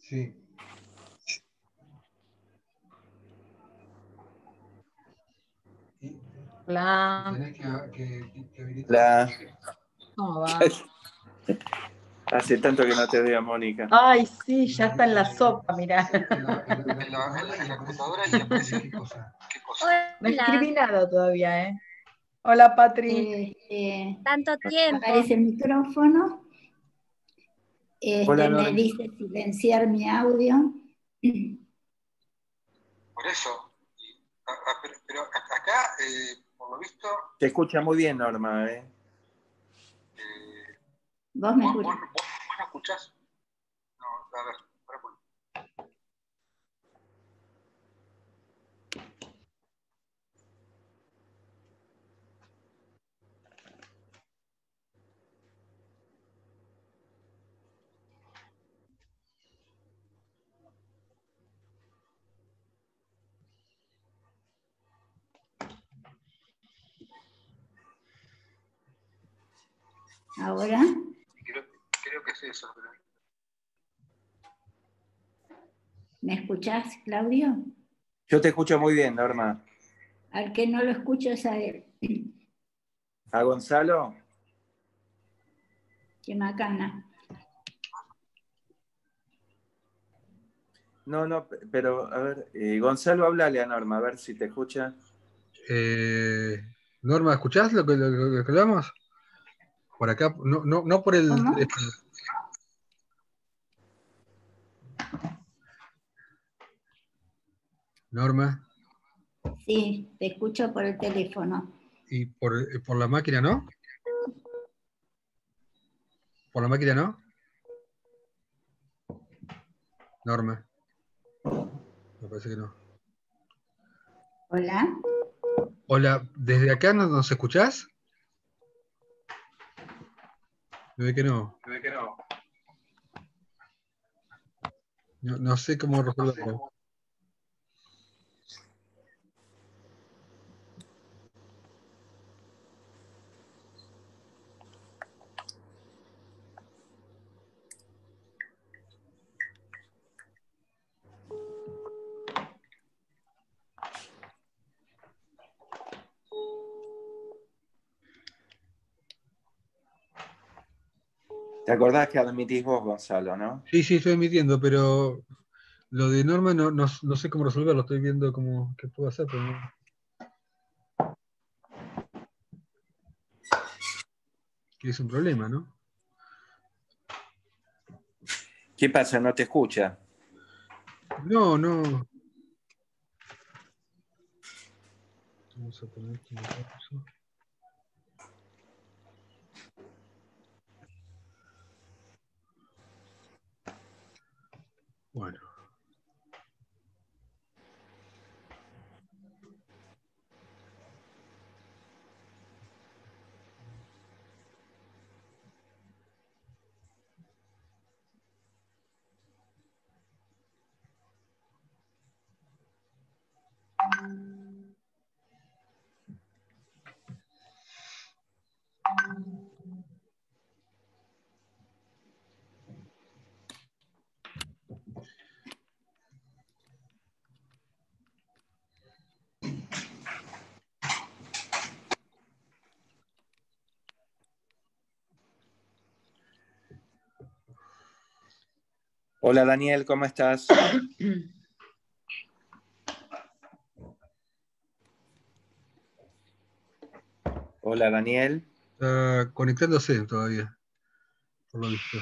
Sí. Hola. Tenés que habilitar. Hola. ¿Cómo va? Hace tanto que no te veo, Mónica. Ay, sí, ya está en la sopa, mirá. En la computadora y aparece qué cosa. No escribí nada todavía, ¿eh? Hola, Patri. Tanto tiempo. Aparece el micrófono. Hola, Me Norma. dice silenciar mi audio. Por eso. Pero acá, por lo visto. Te escucha muy bien, Norma, ¿eh? ¿Vos me escuchás? ¿Vos me escuchás? No, a ver, para poner. ¿Ahora? Creo que es eso. Pero... ¿Me escuchás, Claudio? Yo te escucho muy bien, Norma. Al que no lo escucho es a él. ¿A Gonzalo? Qué macana. No, pero a ver, Gonzalo, háblale a Norma, a ver si te escucha. Norma, ¿escuchás lo que hablamos? Por acá, no por el ¿Cómo? teléfono. Norma. Sí, te escucho por el teléfono. ¿Y por la máquina no? ¿Por la máquina no? Norma. Me parece que no. Hola. Hola, ¿desde acá nos escuchás? Me ve que no. No sé cómo resolverlo. ¿Te acordás que admitís vos, Gonzalo, no? Sí, estoy emitiendo, pero lo de Norma no sé cómo resolverlo. Estoy viendo qué puedo hacer, pero no. Que es un problema, ¿no? ¿Qué pasa? ¿No te escucha? No. Vamos a poner esto en pausa. Bueno. Hola, Daniel, ¿cómo estás? Hola, Daniel. Está conectándose todavía, por lo visto.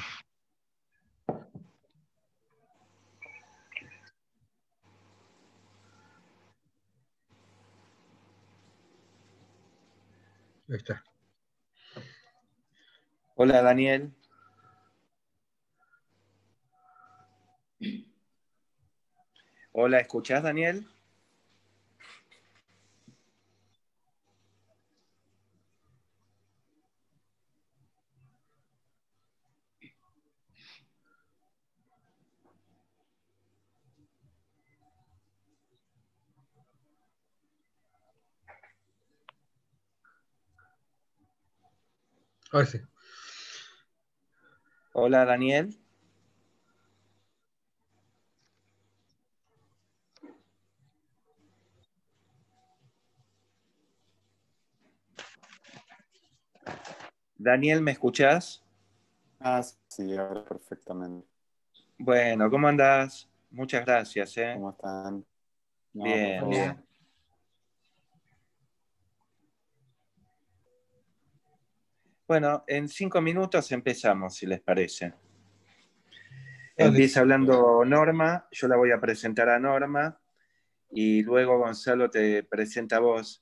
Ahí está. Hola, Daniel. Hola, ¿escuchás, Daniel? Ahora sí. Hola, Daniel. Daniel, ¿me escuchás? Ah, sí, ahora perfectamente. Bueno, ¿cómo andás? Muchas gracias, ¿eh? ¿Cómo están? No, por Bien, favor. bien. Bueno, en 5 minutos empezamos, si les parece. Dale. Empieza hablando Norma, yo la voy a presentar a Norma y luego Gonzalo te presenta a vos.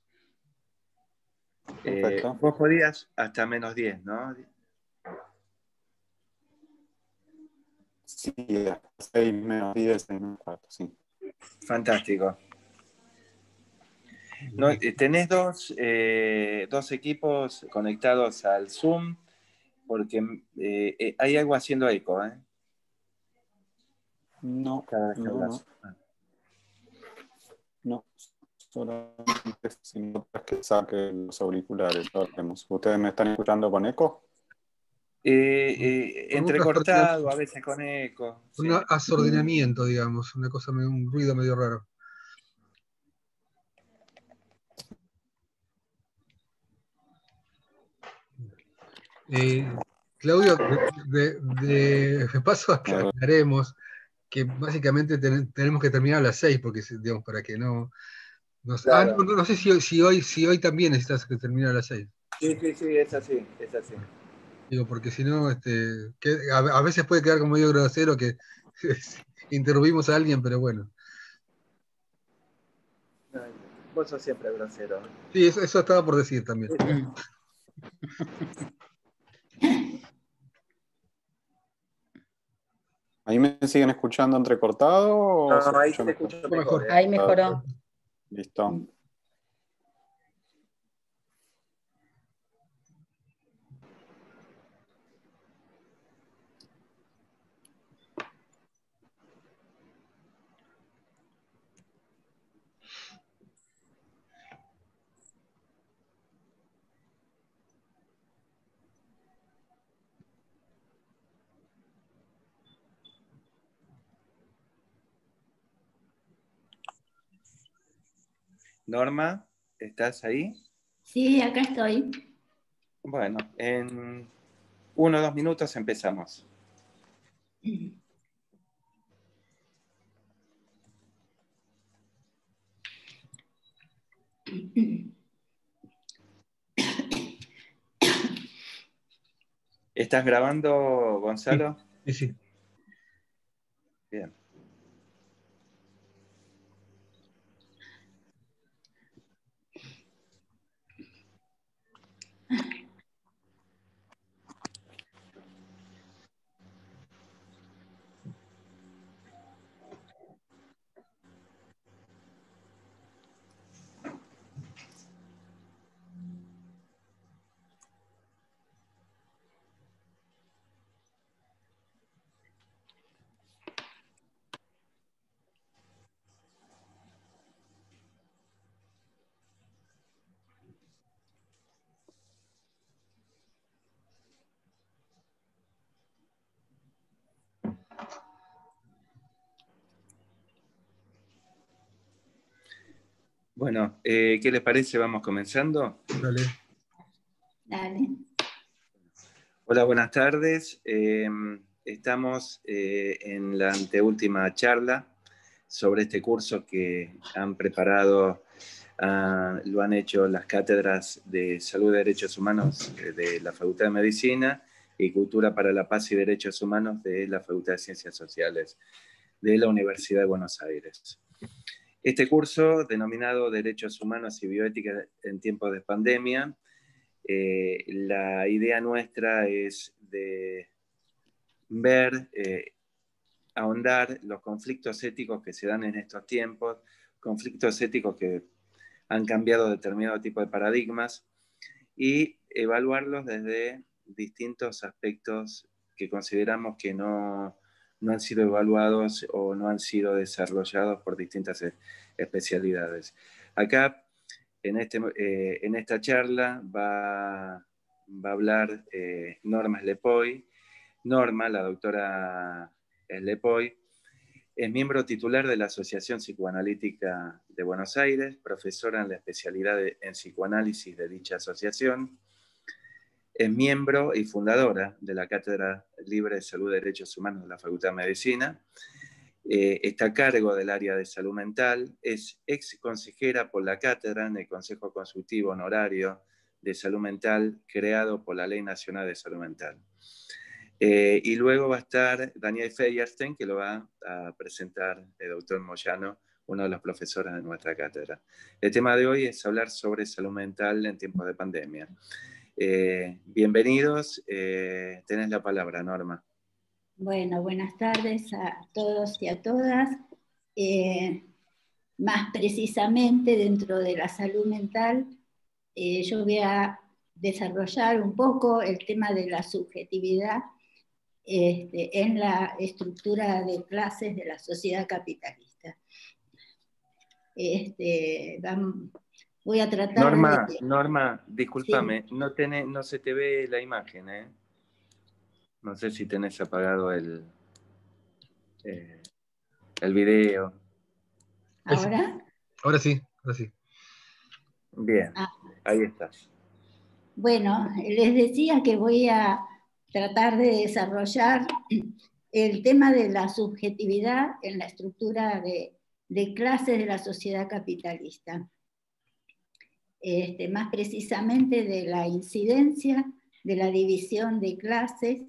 Perfecto. Vos podías hasta -10, ¿no? Sí, a 6 menos 10, 6 menos 4, sí. Fantástico. No, tenés dos equipos conectados al Zoom porque hay algo haciendo eco, ¿eh? No, Cada vez que no, hablas. no. Solamente si no es que saque los auriculares, lo hacemos. ¿Ustedes me están escuchando con eco? Entrecortado, a veces con eco. Sí. Un asordinamiento, digamos, una cosa, un ruido medio raro. Claudio, de paso aclaremos que básicamente tenemos que terminar a las 6, porque, digamos, para que no... Claro. no sé si hoy también necesitas que termine a las 6. Sí, es así, es así. Digo, porque si no, a veces puede quedar como medio grosero que interrumpimos a alguien, pero bueno. Vos sos siempre grosero. Sí, eso estaba por decir también. ¿Ahí me siguen escuchando entrecortado o No, se ahí escucha te mejor? escucho Mejor. mejor. Ahí mejoró. Listo. Norma, ¿estás ahí? Sí, acá estoy. Bueno, en 1 o 2 minutos empezamos. ¿Estás grabando, Gonzalo? Sí. Bien. Bueno, ¿qué les parece? ¿Vamos comenzando? Dale. Dale. Hola, buenas tardes. Estamos en la anteúltima charla sobre este curso que han preparado, lo han hecho las cátedras de Salud y Derechos Humanos de la Facultad de Medicina y Cultura para la Paz y Derechos Humanos de la Facultad de Ciencias Sociales de la Universidad de Buenos Aires. Este curso, denominado Derechos Humanos y Bioética en tiempos de pandemia, la idea nuestra es de ver, ahondar los conflictos éticos que se dan en estos tiempos, conflictos éticos que han cambiado determinado tipo de paradigmas y evaluarlos desde distintos aspectos que consideramos que no han sido evaluados o no han sido desarrollados por distintas especialidades. Acá, en esta charla, va a hablar Norma Slepoy. Norma, la doctora Slepoy, es miembro titular de la Asociación Psicoanalítica de Buenos Aires, profesora en la especialidad en psicoanálisis de dicha asociación. es miembro y fundadora de la Cátedra Libre de Salud y Derechos Humanos de la Facultad de Medicina. Está a cargo del área de salud mental, es ex consejera por la cátedra en el Consejo Consultivo Honorario de Salud Mental creado por la Ley Nacional de Salud Mental. Y luego va a estar Daniel Feierstein, que lo va a presentar el doctor Moyano, uno de los profesores de nuestra cátedra. El tema de hoy es hablar sobre salud mental en tiempos de pandemia. Bienvenidos, tenés la palabra, Norma. Bueno, buenas tardes a todos y a todas. Más precisamente dentro de la salud mental, yo voy a desarrollar un poco el tema de la subjetividad en la estructura de clases de la sociedad capitalista. Voy a tratar Norma, discúlpame, sí. no se te ve la imagen, ¿eh? No sé si tenés apagado el video. ¿Ahora? Ahora sí, ahora sí. Bien, ahí estás. Bueno, les decía que voy a tratar de desarrollar el tema de la subjetividad en la estructura de clases de la sociedad capitalista. Más precisamente de la incidencia de la división de clases,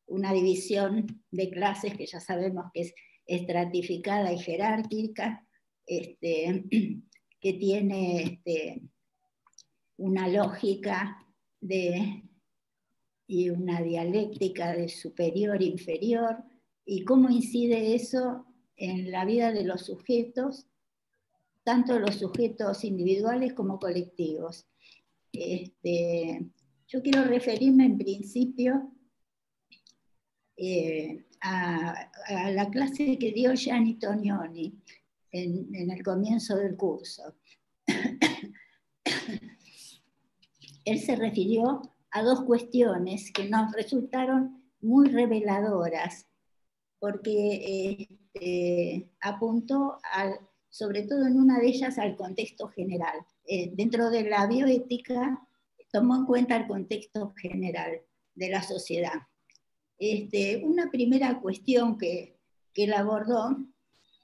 una división de clases que ya sabemos que es estratificada y jerárquica, que tiene una lógica y una dialéctica de superior e inferior, y cómo incide eso en la vida de los sujetos, tanto los sujetos individuales como colectivos. Yo quiero referirme en principio a la clase que dio Gianni Tognoni en el comienzo del curso. Él se refirió a dos cuestiones que nos resultaron muy reveladoras, porque apuntó sobre todo en una de ellas al contexto general. Dentro de la bioética tomó en cuenta el contexto general de la sociedad. Una primera cuestión que él abordó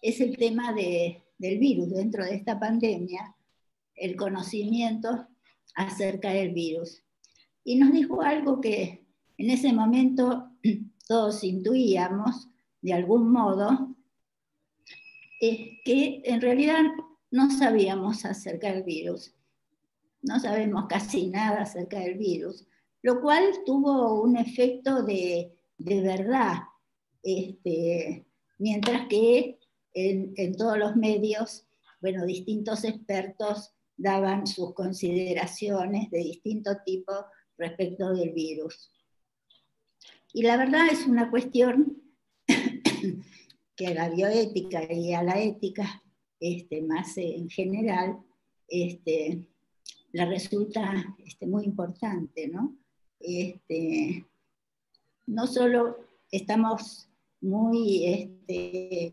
es el tema del virus dentro de esta pandemia, el conocimiento acerca del virus. Y nos dijo algo que en ese momento todos intuíamos, de algún modo, que en realidad no sabíamos acerca del virus. No sabemos casi nada acerca del virus, lo cual tuvo un efecto de verdad, mientras que en todos los medios, bueno, distintos expertos daban sus consideraciones de distinto tipo respecto del virus. Y la verdad es una cuestión que a la bioética y a la ética, más en general, le resulta muy importante, ¿no? No solo estamos muy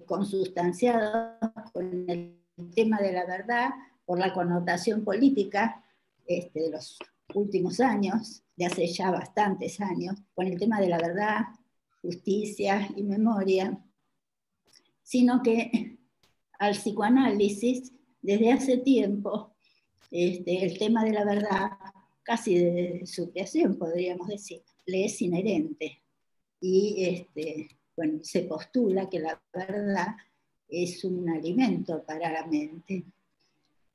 consustanciados con el tema de la verdad, por la connotación política de los últimos años, de hace ya bastantes años, con el tema de la verdad, justicia y memoria, sino que al psicoanálisis, desde hace tiempo, el tema de la verdad, casi desde su creación, podríamos decir, le es inherente. Y bueno, se postula que la verdad es un alimento para la mente.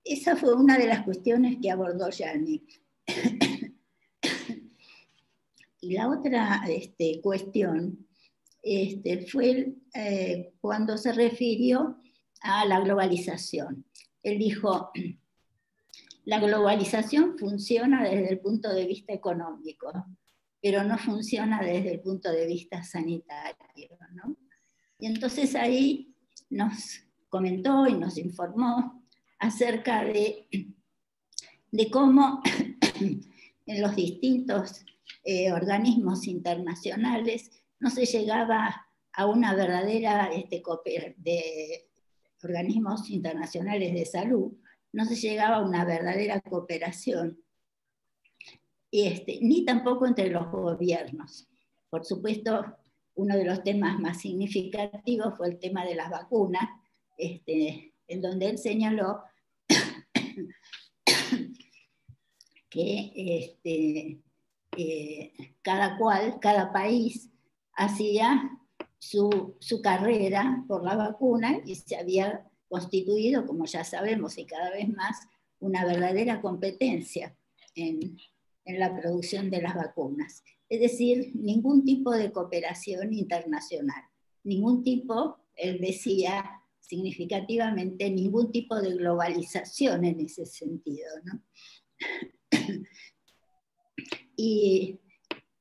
Esa fue una de las cuestiones que abordó Gianni. Y la otra cuestión fue cuando se refirió a la globalización. Él dijo, la globalización funciona desde el punto de vista económico, pero no funciona desde el punto de vista sanitario, ¿no? Y entonces ahí nos comentó y nos informó acerca de cómo en los distintos organismos internacionales no se llegaba a una verdadera de organismos internacionales de salud, no se llegaba a una verdadera cooperación ni tampoco entre los gobiernos. Por supuesto, uno de los temas más significativos fue el tema de las vacunas, en donde él señaló que cada país hacía su carrera por la vacuna y se había constituido, como ya sabemos, y cada vez más, una verdadera competencia en la producción de las vacunas. Es decir, ningún tipo de cooperación internacional, ningún tipo, él decía significativamente, ningún tipo de globalización en ese sentido, ¿no? Y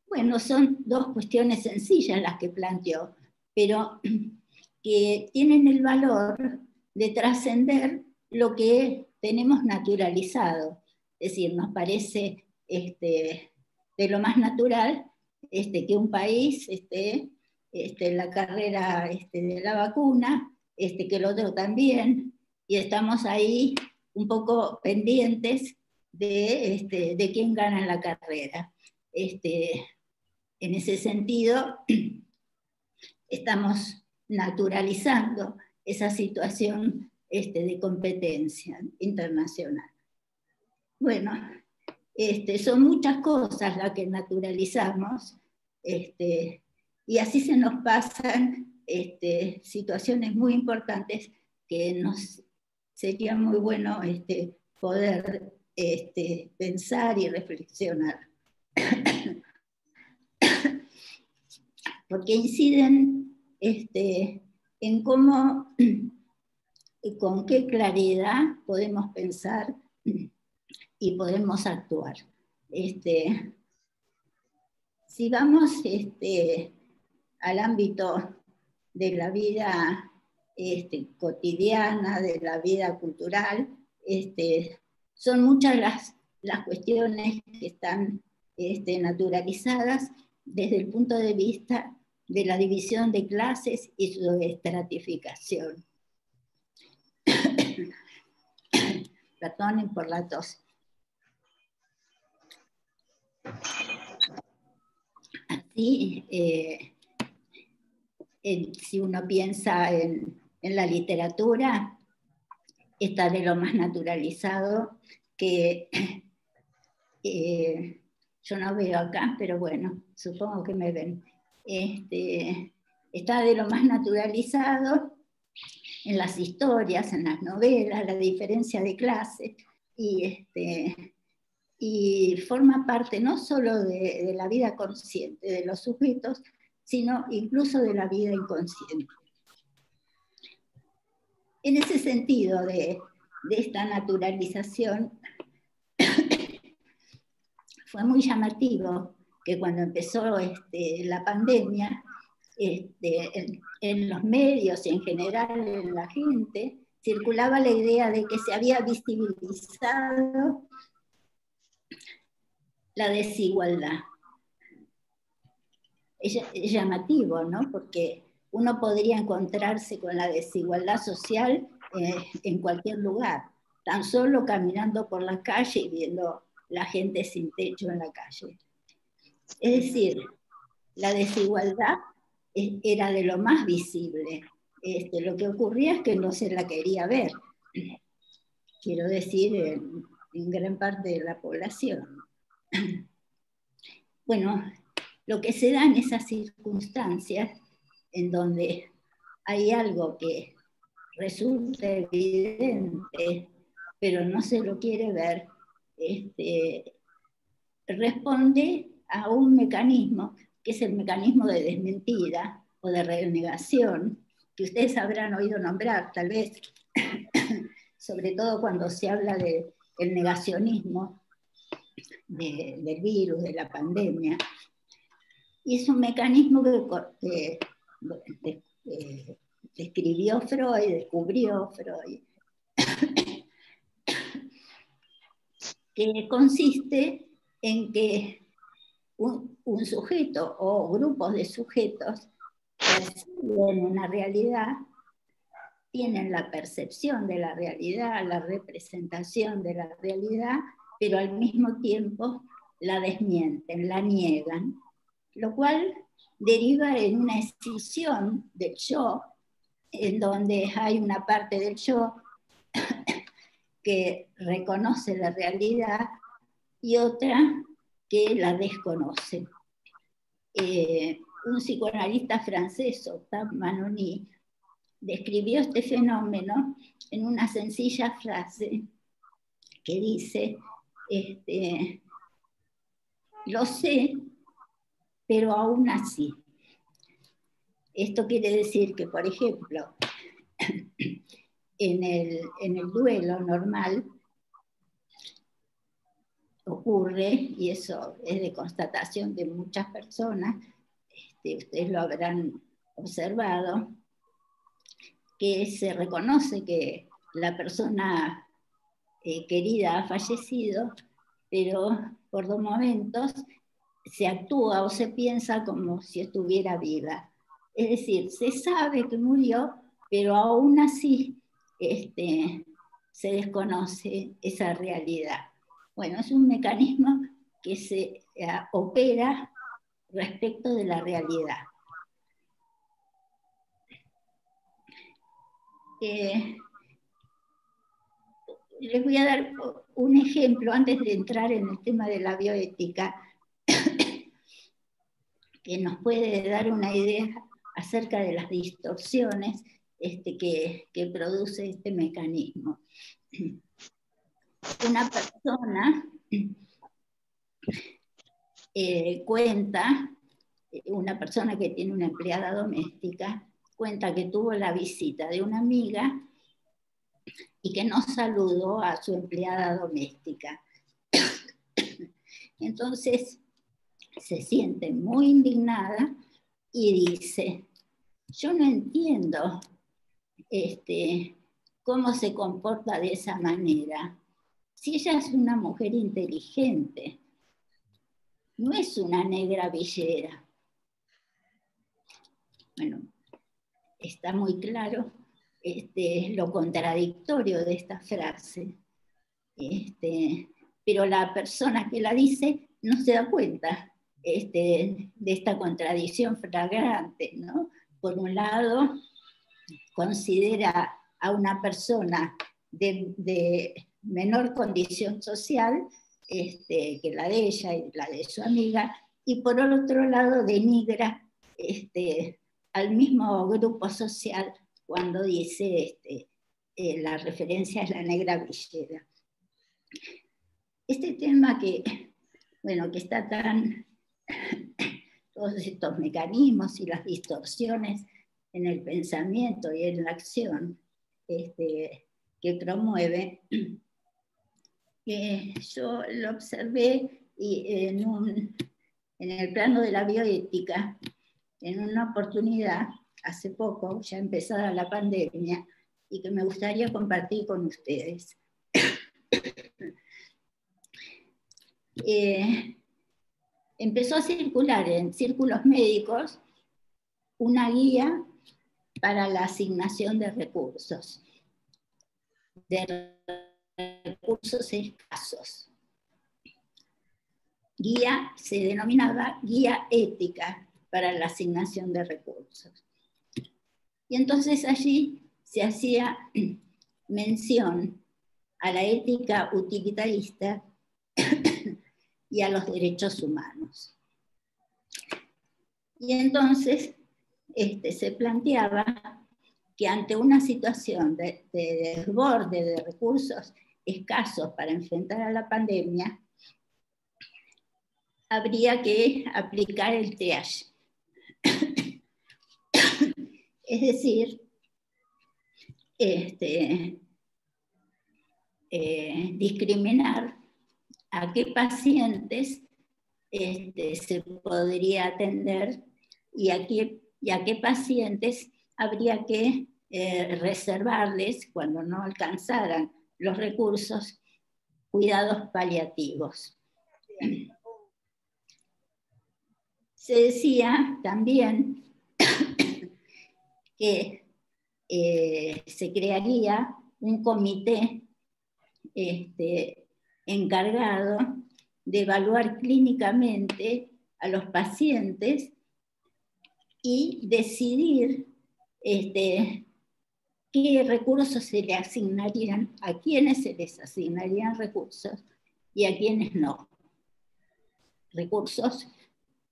bueno, son dos cuestiones sencillas las que planteó, pero que tienen el valor de trascender lo que tenemos naturalizado. Es decir, nos parece de lo más natural que un país esté en la carrera de la vacuna, que el otro también, y estamos ahí un poco pendientes de quién gana la carrera. En ese sentido, estamos naturalizando esa situación de competencia internacional. Bueno, son muchas cosas las que naturalizamos, y así se nos pasan situaciones muy importantes que nos sería muy bueno poder pensar y reflexionar. Porque inciden en cómo y con qué claridad podemos pensar y podemos actuar. Si vamos al ámbito de la vida cotidiana, de la vida cultural, son muchas las cuestiones que están naturalizadas desde el punto de vista de la división de clases y su estratificación. Perdonen por la tos. Así, si uno piensa en la literatura, está de lo más naturalizado que yo no veo acá, pero bueno, supongo que me ven. Está de lo más naturalizado en las historias, en las novelas, la diferencia de clase, y forma parte no solo de la vida consciente de los sujetos, sino incluso de la vida inconsciente. En ese sentido de esta naturalización, fue muy llamativo que cuando empezó la pandemia, en los medios y en general en la gente, circulaba la idea de que se había visibilizado la desigualdad. Es llamativo, ¿no? Porque uno podría encontrarse con la desigualdad social en cualquier lugar, tan solo caminando por la calle y viendo la gente sin techo en la calle. Es decir, la desigualdad era de lo más visible. Lo que ocurría es que no se la quería ver, quiero decir, en gran parte de la población. Bueno, lo que se da en esas circunstancias en donde hay algo que resulta evidente, pero no se lo quiere ver, responde a un mecanismo que es el mecanismo de desmentida o de renegación, que ustedes habrán oído nombrar, tal vez, sobre todo cuando se habla del negacionismo del virus, de la pandemia. Y es un mecanismo que describió Freud, descubrió Freud, que consiste en que un sujeto o grupos de sujetos perciben una realidad, tienen la percepción de la realidad, la representación de la realidad, pero al mismo tiempo la desmienten, la niegan, lo cual deriva en una escisión del yo, en donde hay una parte del yo que reconoce la realidad y otra que la desconoce. Un psicoanalista francés, Octave Manoni, describió este fenómeno en una sencilla frase que dice, lo sé, pero aún así. Esto quiere decir que, por ejemplo, en el duelo normal ocurre, y eso es de constatación de muchas personas, ustedes lo habrán observado, que se reconoce que la persona querida ha fallecido, pero por dos momentos se actúa o se piensa como si estuviera viva. Es decir, se sabe que murió, pero aún así se desconoce esa realidad. Bueno, es un mecanismo que se opera respecto de la realidad. Les voy a dar un ejemplo antes de entrar en el tema de la bioética que nos puede dar una idea acerca de las distorsiones que produce este mecanismo. Una persona cuenta, una persona que tiene una empleada doméstica, cuenta que tuvo la visita de una amiga y que no saludó a su empleada doméstica. Entonces se siente muy indignada y dice, yo no entiendo cómo se comporta de esa manera. Si ella es una mujer inteligente, no es una negra villera. Bueno, está muy claro lo contradictorio de esta frase. Pero la persona que la dice no se da cuenta de esta contradicción flagrante, ¿no? Por un lado, considera a una persona de menor condición social que la de ella y la de su amiga, y por otro lado denigra al mismo grupo social cuando dice la referencia es la negra villera. Este tema que está tan, todos estos mecanismos y las distorsiones en el pensamiento y en la acción que promueve, yo lo observé y en el plano de la bioética, en una oportunidad, hace poco, ya empezada la pandemia, y que me gustaría compartir con ustedes. Empezó a circular en círculos médicos una guía para la asignación de recursos escasos. Guía se denominaba guía ética para la asignación de recursos. Y entonces allí se hacía mención a la ética utilitarista y a los derechos humanos. Y entonces se planteaba que ante una situación de desborde de recursos escasos para enfrentar a la pandemia, habría que aplicar el triage. Es decir, discriminar a qué pacientes se podría atender y a qué pacientes habría que reservarles, cuando no alcanzaran los recursos, cuidados paliativos. Se decía también que se crearía un comité encargado de evaluar clínicamente a los pacientes y decidir qué recursos se le asignarían, a quiénes se les asignarían recursos y a quiénes no. Recursos,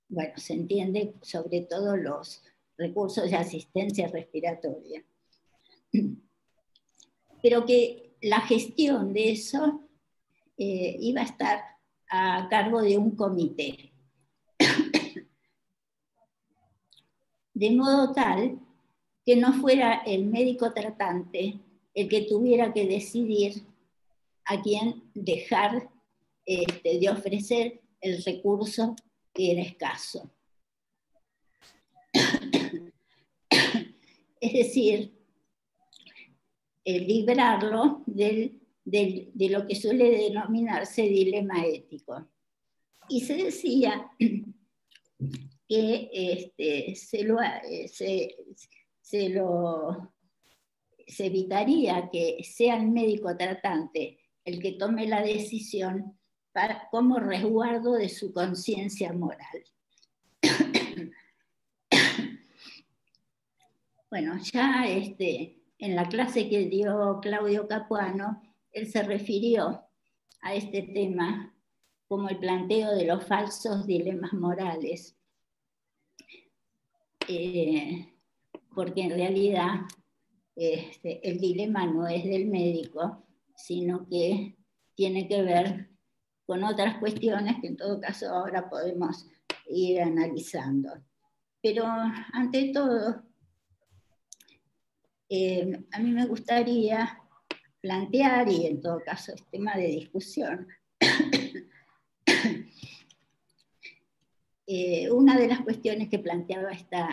bueno, se entiende sobre todo los recursos de asistencia respiratoria. Pero que la gestión de eso iba a estar a cargo de un comité. De modo tal que no fuera el médico tratante el que tuviera que decidir a quién dejar de ofrecer el recurso que era escaso. Es decir, librarlo de lo que suele denominarse dilema ético. Y se decía que se evitaría que sea el médico tratante el que tome la decisión como resguardo de su conciencia moral. Bueno, ya en la clase que dio Claudio Capuano, él se refirió a este tema como el planteo de los falsos dilemas morales, porque en realidad el dilema no es del médico, sino que tiene que ver con otras cuestiones que en todo caso ahora podemos ir analizando. Pero ante todo, a mí me gustaría plantear, y en todo caso es tema de discusión, una de las cuestiones que planteaba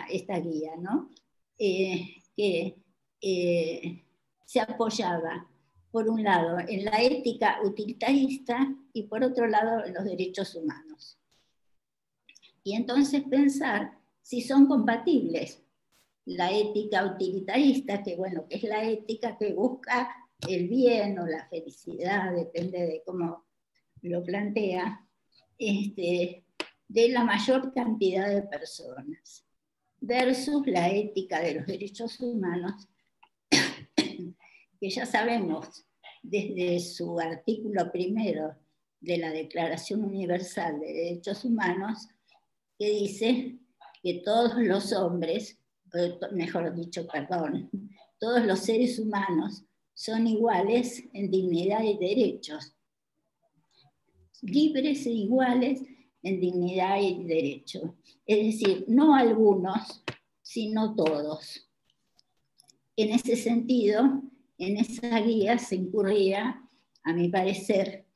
esta guía, ¿no? Que se apoyaba, por un lado, en la ética utilitarista y por otro lado, en los derechos humanos. Y entonces pensar si son compatibles la ética utilitarista, que bueno, que es la ética que busca el bien o la felicidad, depende de cómo lo plantea, de la mayor cantidad de personas, versus la ética de los derechos humanos, que ya sabemos desde su artículo primero de la Declaración Universal de Derechos Humanos, que dice que todos los hombres, mejor dicho, perdón, todos los seres humanos son iguales en dignidad y derechos, libres e iguales en dignidad y derecho. Es decir, no algunos, sino todos. En ese sentido, en esa guía se incurría, a mi parecer,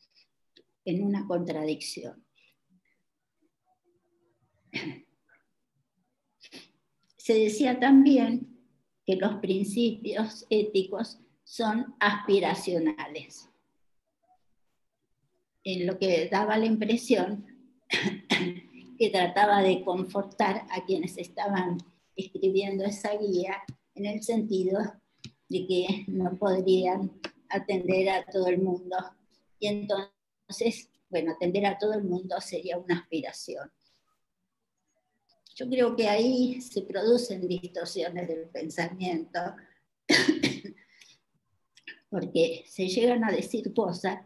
en una contradicción. Se decía también que los principios éticos son aspiracionales, en lo que daba la impresión que trataba de confortar a quienes estaban escribiendo esa guía, en el sentido de que no podrían atender a todo el mundo. Y entonces, bueno, atender a todo el mundo sería una aspiración. Yo creo que ahí se producen distorsiones del pensamiento, porque se llegan a decir cosas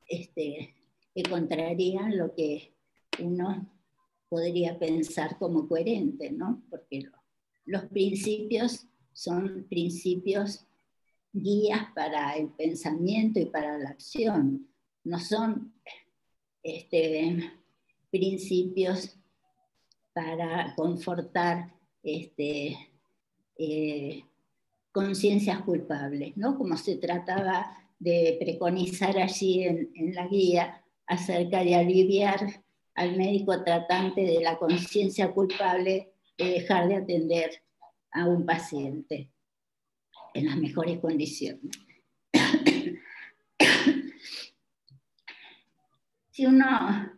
que contrarían lo que uno podría pensar como coherente, ¿no? Porque los principios son principios guías para el pensamiento y para la acción, no son principios para confortar conciencias culpables, ¿no? Como se trataba de preconizar allí en la guía acerca de aliviar al médico tratante de la conciencia culpable de dejar de atender a un paciente en las mejores condiciones. Si uno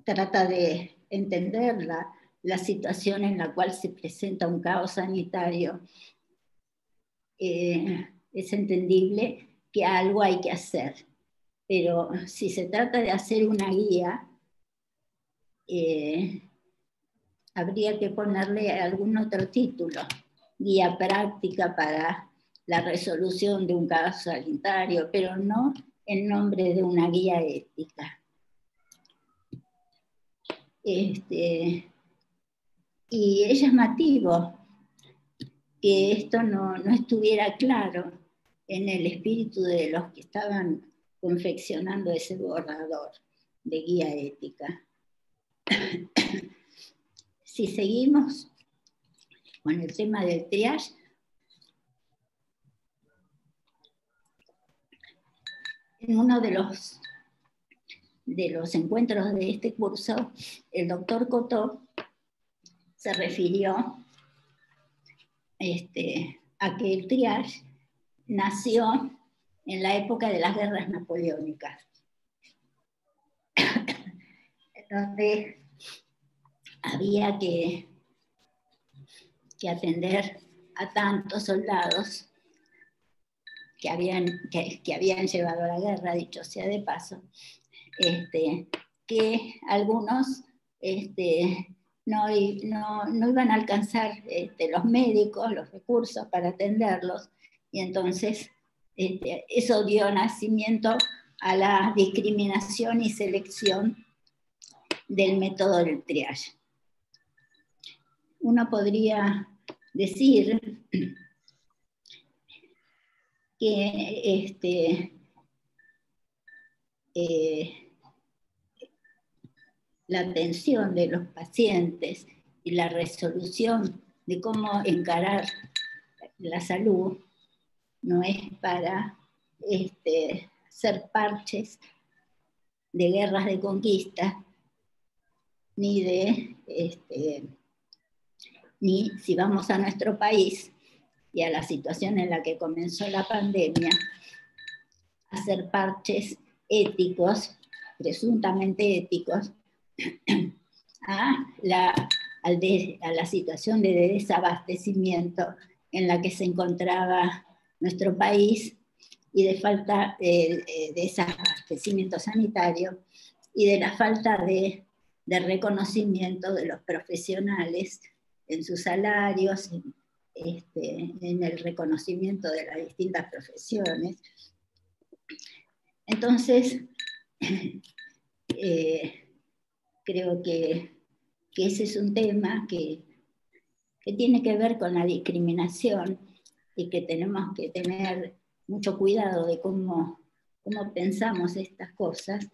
trata de entender la situación en la cual se presenta un caos sanitario, es entendible que algo hay que hacer. Pero si se trata de hacer una guía, habría que ponerle algún otro título, guía práctica para la resolución de un caso sanitario, pero no en nombre de una guía ética. Y es llamativo que esto no estuviera claro en el espíritu de los que estaban confeccionando ese borrador de guía ética. Si seguimos con el tema del triage, en uno de los encuentros de este curso, el doctor Cotó se refirió a que el triage nació en la época de las guerras napoleónicas, donde había que atender a tantos soldados que habían llevado a la guerra, dicho sea de paso, que algunos no iban a alcanzar los médicos, los recursos para atenderlos, y entonces eso dio nacimiento a la discriminación y selección del método del triage. Uno podría decir que la atención de los pacientes y la resolución de cómo encarar la salud no es para hacer parches de guerras de conquista, ni si vamos a nuestro país y a la situación en la que comenzó la pandemia, hacer parches éticos, presuntamente éticos, a la situación de desabastecimiento en la que se encontraba nuestro país y de falta de desabastecimiento sanitario y de la falta de reconocimiento de los profesionales en sus salarios, en el reconocimiento de las distintas profesiones. Entonces, creo que ese es un tema que tiene que ver con la discriminación y que tenemos que tener mucho cuidado de cómo pensamos estas cosas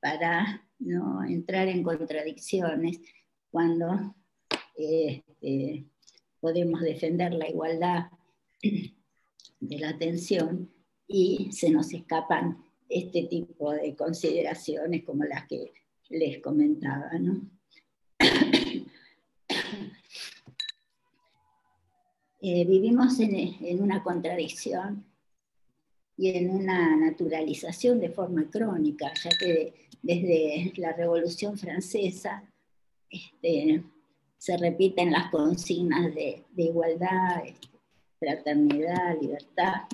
para no entrar en contradicciones cuando podemos defender la igualdad de la atención y se nos escapan este tipo de consideraciones como las que les comentaba, ¿no? Vivimos en una contradicción y en una naturalización de forma crónica, ya que desde la Revolución Francesa se repiten las consignas de igualdad, fraternidad, libertad.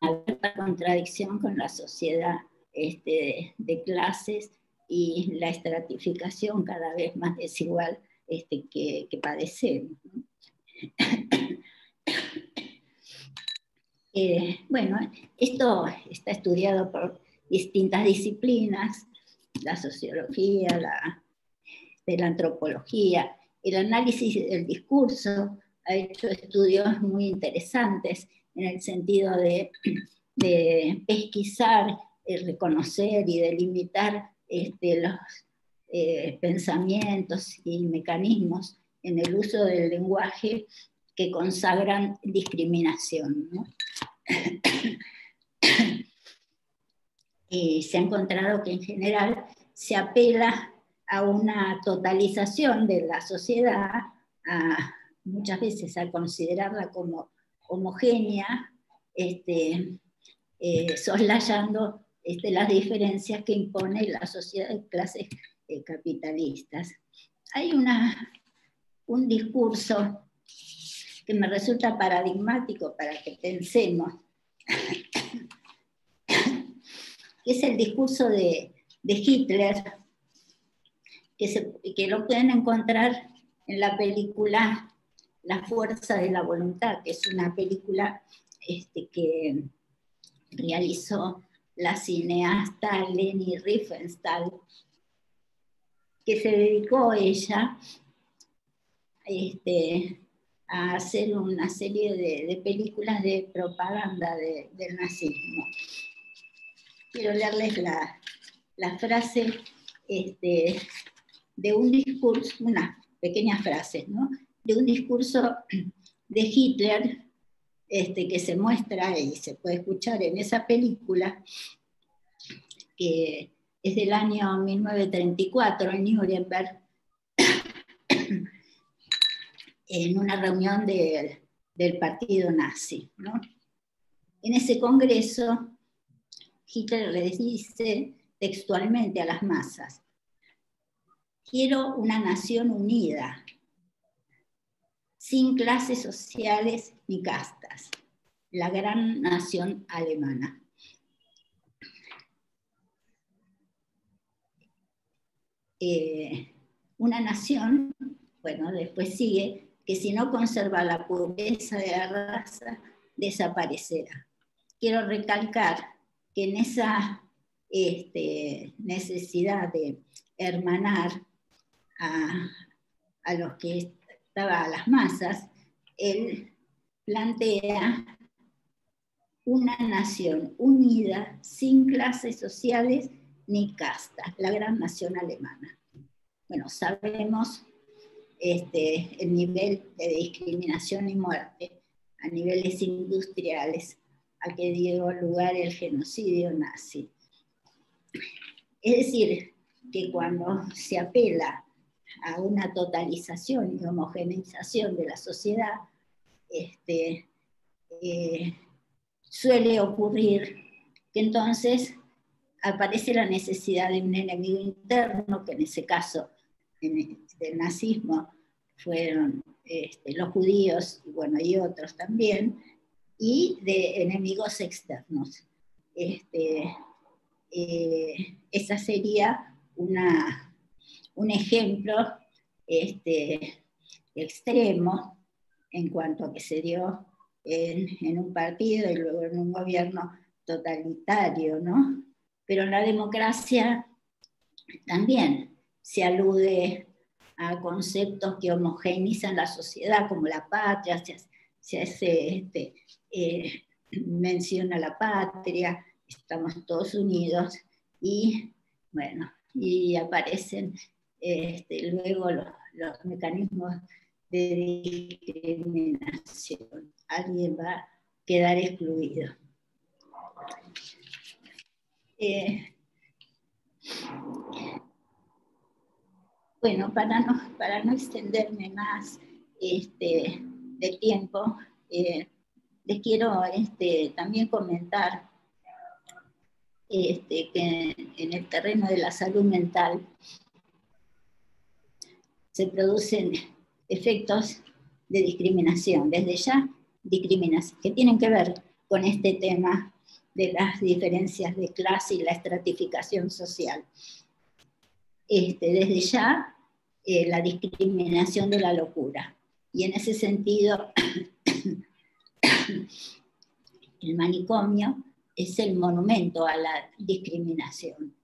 Hay una contradicción con la sociedad de clases y la estratificación cada vez más desigual que padecemos. Bueno, esto está estudiado por distintas disciplinas, la sociología, la antropología, el análisis del discurso ha hecho estudios muy interesantes en el sentido de pesquisar, reconocer y delimitar los pensamientos y mecanismos en el uso del lenguaje que consagran discriminación, ¿no? Y se ha encontrado que en general se apela a una totalización de la sociedad, muchas veces a considerarla como homogénea, soslayando las diferencias que impone la sociedad de clases capitalistas. Hay un discurso que me resulta paradigmático para que pensemos, que es el discurso de Hitler, que lo pueden encontrar en la película La fuerza de la voluntad, que es una película que realizó la cineasta Leni Riefenstahl, que se dedicó ella a hacer una serie de películas de propaganda del nazismo. Quiero leerles la frase de un discurso, unas pequeñas frases, ¿no? De un discurso de Hitler que se muestra y se puede escuchar en esa película, que es del año 1934 en Nuremberg, en una reunión del partido nazi, ¿no? En ese congreso, Hitler les dice textualmente a las masas: quiero una nación unida, sin clases sociales ni castas, la gran nación alemana. Una nación, bueno, después sigue, que si no conserva la pureza de la raza, desaparecerá. Quiero recalcar que en esa necesidad de hermanar a los que estaban a las masas, él plantea una nación unida, sin clases sociales ni castas, la gran nación alemana. Bueno, sabemos el nivel de discriminación y muerte a niveles industriales a que dio lugar el genocidio nazi. Es decir, que cuando se apela a una totalización y homogeneización de la sociedad, suele ocurrir que entonces aparece la necesidad de un enemigo interno, que en ese caso, del nazismo, fueron los judíos, y bueno, y otros también, y de enemigos externos. Esa sería un ejemplo extremo en cuanto a que se dio en un partido y luego en un gobierno totalitario, ¿no? Pero en la democracia también se alude a conceptos que homogeneizan la sociedad, como la patria, se hace menciona la patria, estamos todos unidos, y bueno, y aparecen luego los mecanismos de discriminación. Alguien va a quedar excluido. Bueno, para no extenderme más del tiempo, les quiero también comentar que en el terreno de la salud mental se producen efectos de discriminación, desde ya discriminación, que tienen que ver con este tema de las diferencias de clase y la estratificación social. Desde ya la discriminación de la locura. Y en ese sentido, el manicomio es el monumento a la discriminación.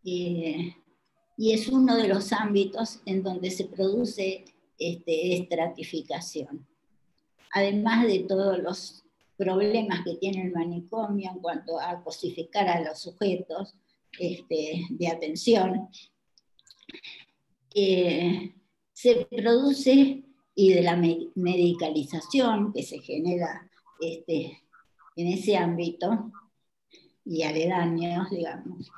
Y es uno de los ámbitos en donde se produce estratificación. Además de todos los problemas que tiene el manicomio en cuanto a cosificar a los sujetos de atención, se produce, y de la medicalización que se genera en ese ámbito, y aledaños, digamos,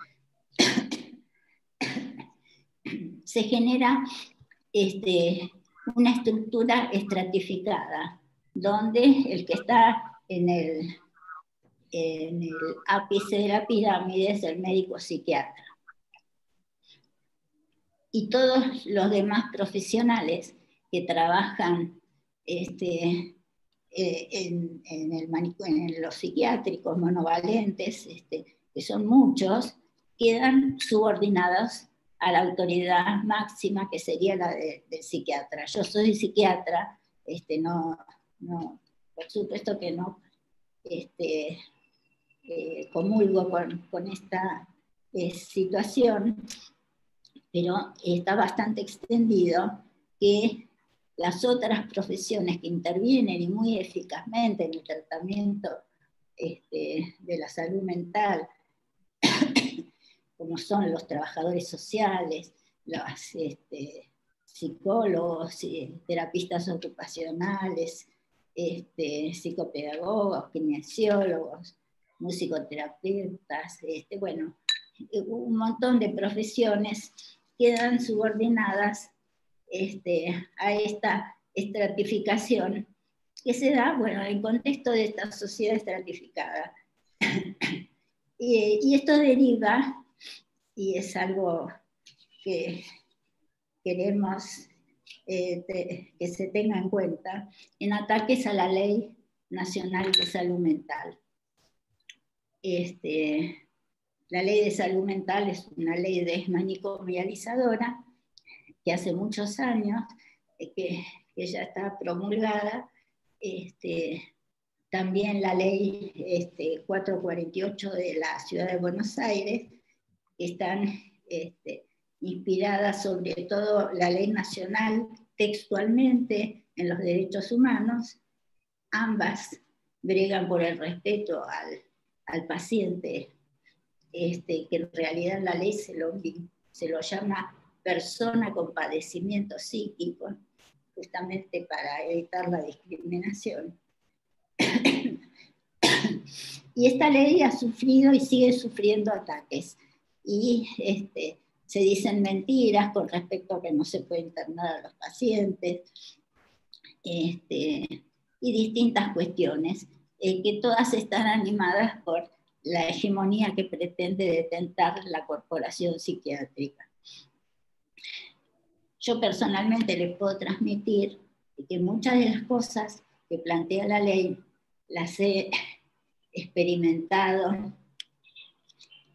se genera una estructura estratificada, donde el que está en el ápice de la pirámide es el médico psiquiatra. Y todos los demás profesionales que trabajan en los psiquiátricos monovalentes, que son muchos, quedan subordinados a la autoridad máxima, que sería la del psiquiatra. Yo soy psiquiatra, por supuesto que no comulgo con esta situación, pero está bastante extendido que las otras profesiones que intervienen y muy eficazmente en el tratamiento de la salud mental, como son los trabajadores sociales, los psicólogos, terapistas ocupacionales, psicopedagogos, kinesiólogos, musicoterapeutas, bueno, un montón de profesiones quedan subordinadas a esta estratificación que se da, bueno, en el contexto de esta sociedad estratificada. Y esto deriva, y es algo que queremos que se tenga en cuenta, en ataques a la Ley Nacional de Salud Mental. La Ley de Salud Mental es una ley desmanicomializadora que hace muchos años que ya está promulgada. También la ley 448 de la Ciudad de Buenos Aires, que están inspiradas sobre todo la ley nacional textualmente en los derechos humanos. Ambas bregan por el respeto al paciente, que en realidad la ley se lo llama persona con padecimiento psíquico, justamente para evitar la discriminación. Y esta ley ha sufrido y sigue sufriendo ataques. Y se dicen mentiras con respecto a que no se puede internar a los pacientes, y distintas cuestiones, que todas están animadas por la hegemonía que pretende detentar la corporación psiquiátrica. Yo personalmente les puedo transmitir que muchas de las cosas que plantea la ley las he experimentado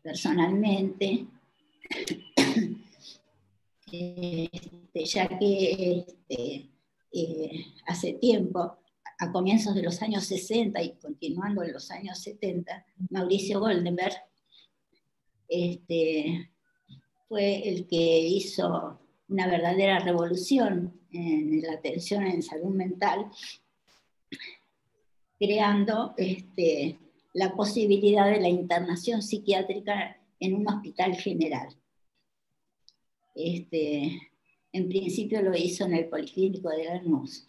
personalmente, ya que hace tiempo, a comienzos de los años 60 y continuando en los años 70, Mauricio Goldenberg fue el que hizo una verdadera revolución en la atención en salud mental, creando la posibilidad de la internación psiquiátrica en un hospital general. En principio lo hizo en el Policlínico de Lanús.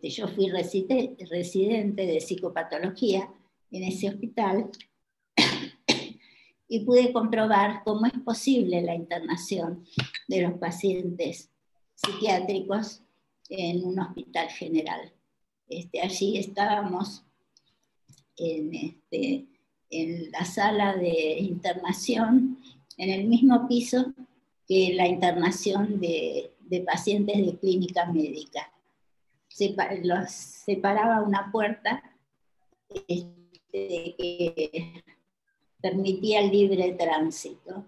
Yo fui residente de psicopatología en ese hospital y pude comprobar cómo es posible la internación de los pacientes psiquiátricos en un hospital general. Allí estábamos en la sala de internación, en el mismo piso que la internación de pacientes de clínica médica. Los separaba una puerta que permitía el libre tránsito.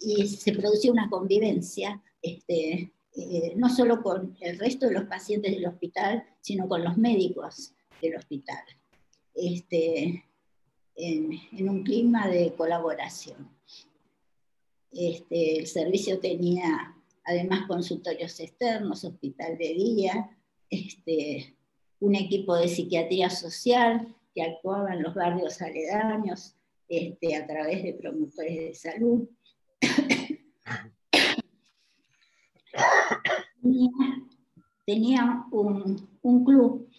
Y se producía una convivencia, no solo con el resto de los pacientes del hospital, sino con los médicos del hospital, en un clima de colaboración. El servicio tenía además consultorios externos, hospital de día, un equipo de psiquiatría social que actuaba en los barrios aledaños a través de promotores de salud. Tenía un club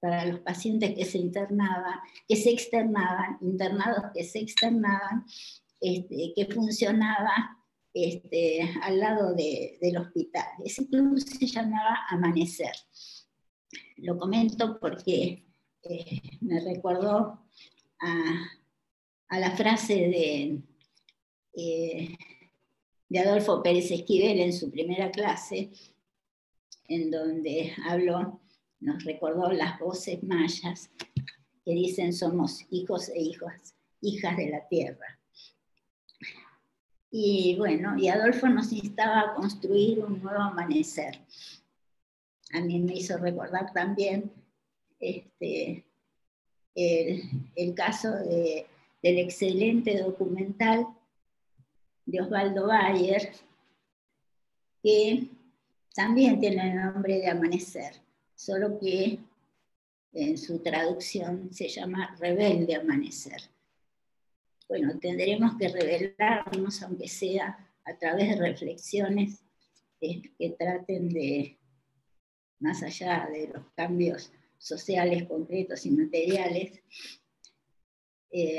para los pacientes que se internaban, internados que se externaban, que funcionaba al lado del hospital. Ese club se llamaba Amanecer. Lo comento porque me recordó a la frase de Adolfo Pérez Esquivel en su primera clase, en donde habló, nos recordó las voces mayas que dicen somos hijos e hijas de la tierra. Y bueno, y Adolfo nos instaba a construir un nuevo amanecer. A mí me hizo recordar también el caso del excelente documental de Osvaldo Bayer, que también tiene el nombre de Amanecer, solo que en su traducción se llama Rebelde Amanecer. Bueno, tendremos que rebelarnos, aunque sea a través de reflexiones que traten de, más allá de los cambios sociales, concretos y materiales,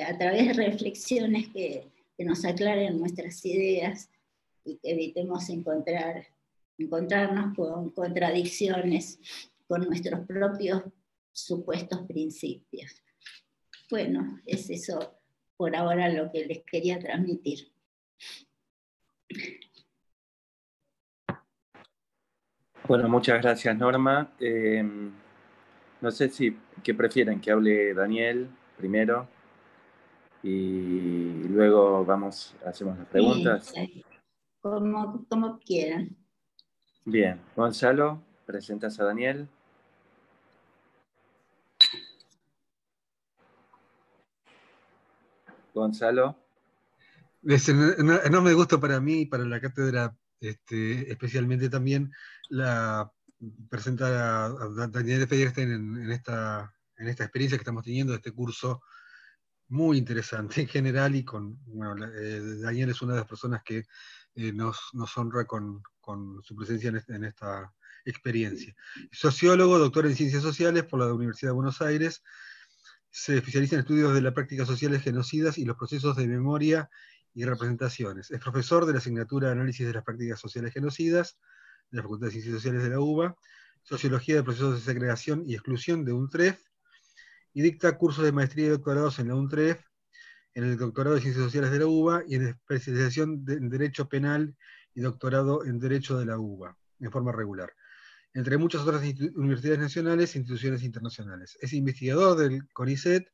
a través de reflexiones que nos aclaren nuestras ideas y que evitemos encontrarnos con contradicciones con nuestros propios supuestos principios. Bueno, es eso por ahora lo que les quería transmitir. Bueno, muchas gracias, Norma. No sé qué prefieren, que hable Daniel primero y luego hacemos las preguntas. Sí, como quieran. Bien, Gonzalo, ¿presentas a Daniel? Gonzalo. Es un enorme gusto para mí y para la cátedra, especialmente también presentar a Daniel Feuerstein en esta experiencia que estamos teniendo, este curso muy interesante en general, y Daniel es una de las personas que nos honra con su presencia en esta experiencia. Sociólogo, doctor en Ciencias Sociales por la Universidad de Buenos Aires, se especializa en estudios de las prácticas sociales genocidas y los procesos de memoria y representaciones. Es profesor de la asignatura de Análisis de las Prácticas Sociales Genocidas de la Facultad de Ciencias Sociales de la UBA, Sociología de Procesos de Segregación y Exclusión de UNTREF, y dicta cursos de maestría y doctorados en la UNTREF, en el doctorado de Ciencias Sociales de la UBA y en especialización en Derecho Penal y doctorado en Derecho de la UBA, en forma regular, entre muchas otras universidades nacionales e instituciones internacionales. Es investigador del CONICET,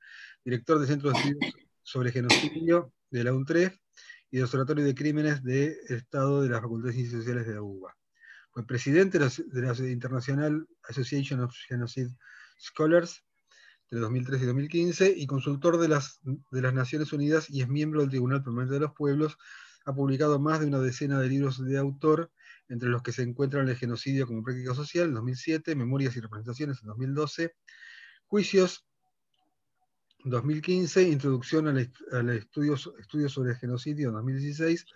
director del Centro de Estudios sobre Genocidio de la UNTREF y del Observatorio de Crímenes del Estado de la Facultad de Ciencias Sociales de la UBA. Fue presidente de la International Association of Genocide Scholars de 2013 y 2015, y consultor de las Naciones Unidas, y es miembro del Tribunal Permanente de los Pueblos. Ha publicado más de una decena de libros de autor, entre los que se encuentran El genocidio como práctica social, en 2007, Memorias y representaciones, en 2012, Juicios, 2015, Introducción al estudio sobre el genocidio, en 2016,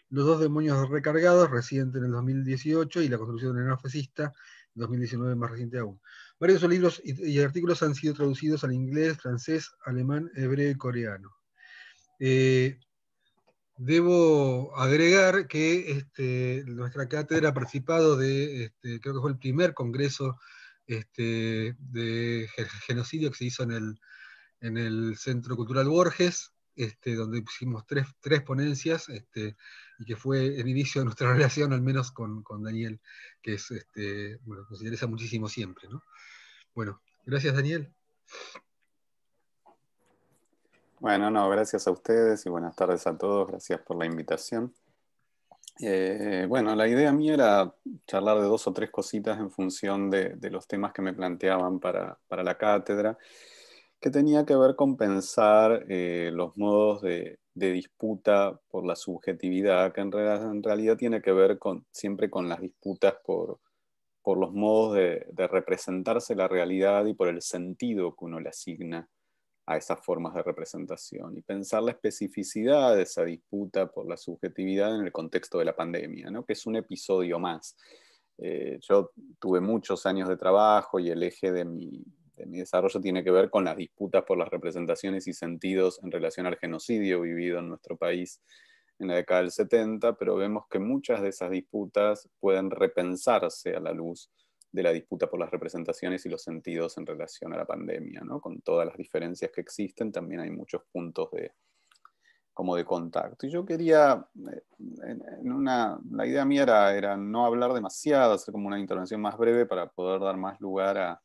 Los dos demonios recargados, reciente en el 2018, y La construcción del neofascista, en 2019, más reciente aún. Varios de sus libros y artículos han sido traducidos al inglés, francés, alemán, hebreo y coreano. Debo agregar que nuestra cátedra ha participado creo que fue el primer congreso de genocidio que se hizo en el Centro Cultural Borges, donde pusimos tres ponencias, y que fue el inicio de nuestra relación, al menos con Daniel, que nos interesa muchísimo siempre, ¿no? Bueno, gracias, Daniel. Bueno, no, gracias a ustedes y buenas tardes a todos, gracias por la invitación. Bueno, la idea mía era charlar de 2 o 3 cositas en función de los temas que me planteaban para la cátedra, que tenía que ver con pensar los modos de disputa por la subjetividad, que en realidad tiene que ver siempre con las disputas por los modos de representarse la realidad y por el sentido que uno le asigna a esas formas de representación, y pensar la especificidad de esa disputa por la subjetividad en el contexto de la pandemia, ¿no? Que es un episodio más. Yo tuve muchos años de trabajo y el eje de mi desarrollo tiene que ver con las disputas por las representaciones y sentidos en relación al genocidio vivido en nuestro país en la década del 70, pero vemos que muchas de esas disputas pueden repensarse a la luz de la disputa por las representaciones y los sentidos en relación a la pandemia, ¿no? Con todas las diferencias que existen, también hay muchos puntos como de contacto. Y yo quería, la idea mía era no hablar demasiado, hacer como una intervención más breve para poder dar más lugar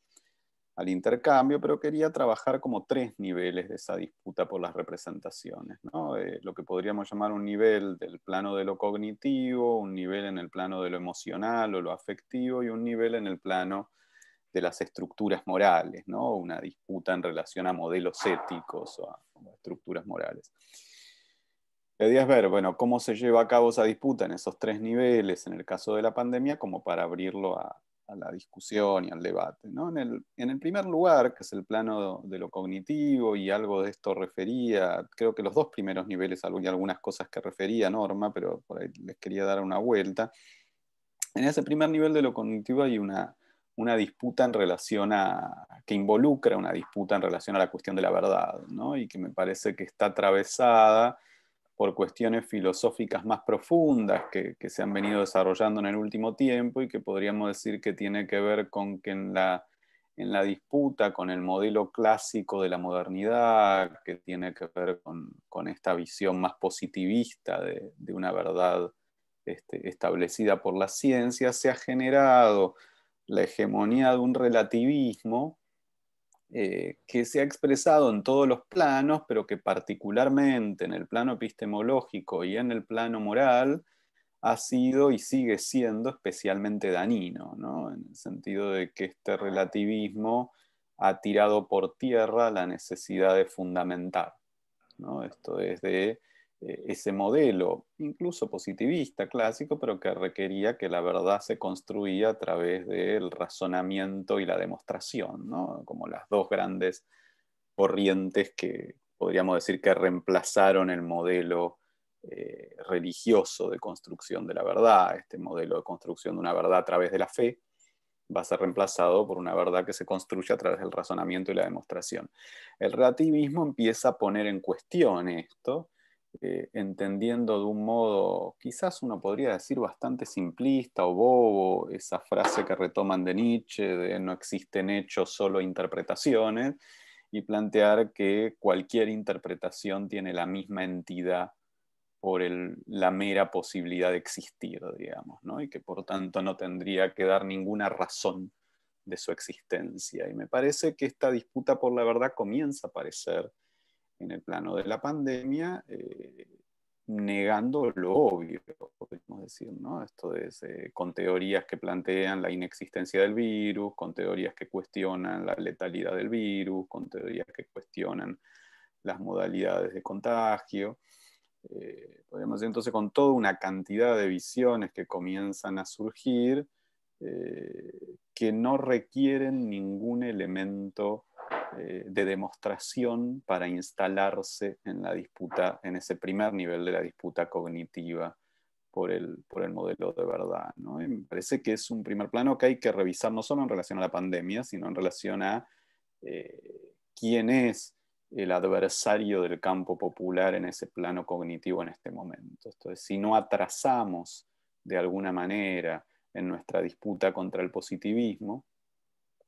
al intercambio, pero quería trabajar como 3 niveles de esa disputa por las representaciones, ¿no? Lo que podríamos llamar un nivel del plano de lo cognitivo, un nivel en el plano de lo emocional o lo afectivo, y un nivel en el plano de las estructuras morales, ¿no? Una disputa en relación a modelos éticos o a estructuras morales. La idea es ver, bueno, cómo se lleva a cabo esa disputa en esos 3 niveles, en el caso de la pandemia, como para abrirlo a la discusión y al debate, ¿no? En el primer lugar, que es el plano de lo cognitivo, y algo de esto refería, creo que los 2 primeros niveles, y algunas cosas que refería Norma, pero por ahí les quería dar una vuelta. En ese primer nivel de lo cognitivo hay una disputa en relación que involucra una disputa en relación a la cuestión de la verdad, ¿no? Y que me parece que está atravesada por cuestiones filosóficas más profundas que se han venido desarrollando en el último tiempo, y que podríamos decir que tiene que ver con que en la disputa con el modelo clásico de la modernidad, que tiene que ver con esta visión más positivista de una verdad establecida por la ciencia, se ha generado la hegemonía de un relativismo que se ha expresado en todos los planos, pero que particularmente en el plano epistemológico y en el plano moral ha sido y sigue siendo especialmente dañino, ¿no? En el sentido de que este relativismo ha tirado por tierra la necesidad de fundamentar, ¿no? Esto es de ese modelo, incluso positivista, clásico, pero que requería que la verdad se construía a través del razonamiento y la demostración, ¿no? Como las 2 grandes corrientes que podríamos decir que reemplazaron el modelo religioso de construcción de la verdad. Este modelo de construcción de una verdad a través de la fe va a ser reemplazado por una verdad que se construye a través del razonamiento y la demostración. El relativismo empieza a poner en cuestión esto, entendiendo de un modo, quizás uno podría decir bastante simplista o bobo, esa frase que retoman de Nietzsche, de no existen hechos, solo interpretaciones, y plantear que cualquier interpretación tiene la misma entidad por la mera posibilidad de existir, digamos, ¿no? Y que por tanto no tendría que dar ninguna razón de su existencia. Y me parece que esta disputa por la verdad comienza a aparecer en el plano de la pandemia, negando lo obvio, podemos decir, ¿no? Esto es con teorías que plantean la inexistencia del virus, con teorías que cuestionan la letalidad del virus, con teorías que cuestionan las modalidades de contagio. Podemos decir entonces con toda una cantidad de visiones que comienzan a surgir, que no requieren ningún elemento de demostración para instalarse en la disputa, en ese primer nivel de la disputa cognitiva por el modelo de verdad, ¿no? Y me parece que es un primer plano que hay que revisar no solo en relación a la pandemia, sino en relación a quién es el adversario del campo popular en ese plano cognitivo en este momento. Entonces, si no atrasamos de alguna manera en nuestra disputa contra el positivismo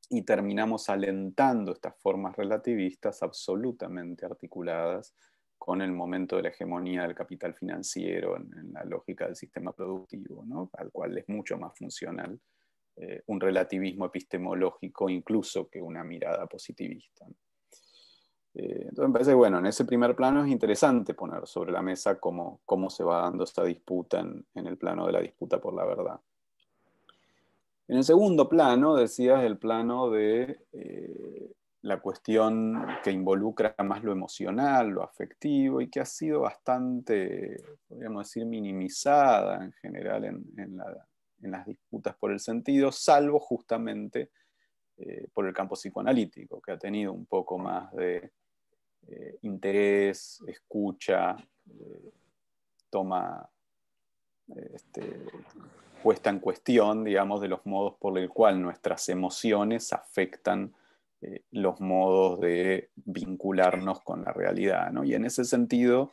y terminamos alentando estas formas relativistas absolutamente articuladas con el momento de la hegemonía del capital financiero en la lógica del sistema productivo, ¿no? Al cual es mucho más funcional un relativismo epistemológico incluso que una mirada positivista, ¿no? Entonces me parece que, bueno, en ese primer plano es interesante poner sobre la mesa cómo se va dando esta disputa en el plano de la disputa por la verdad. En el segundo plano, decías, el plano de la cuestión que involucra más lo emocional, lo afectivo, y que ha sido bastante, podríamos decir, minimizada en general en las disputas por el sentido, salvo justamente por el campo psicoanalítico, que ha tenido un poco más de interés, escucha, toma, puesta en cuestión, digamos, de los modos por el cual nuestras emociones afectan los modos de vincularnos con la realidad, ¿no? Y en ese sentido,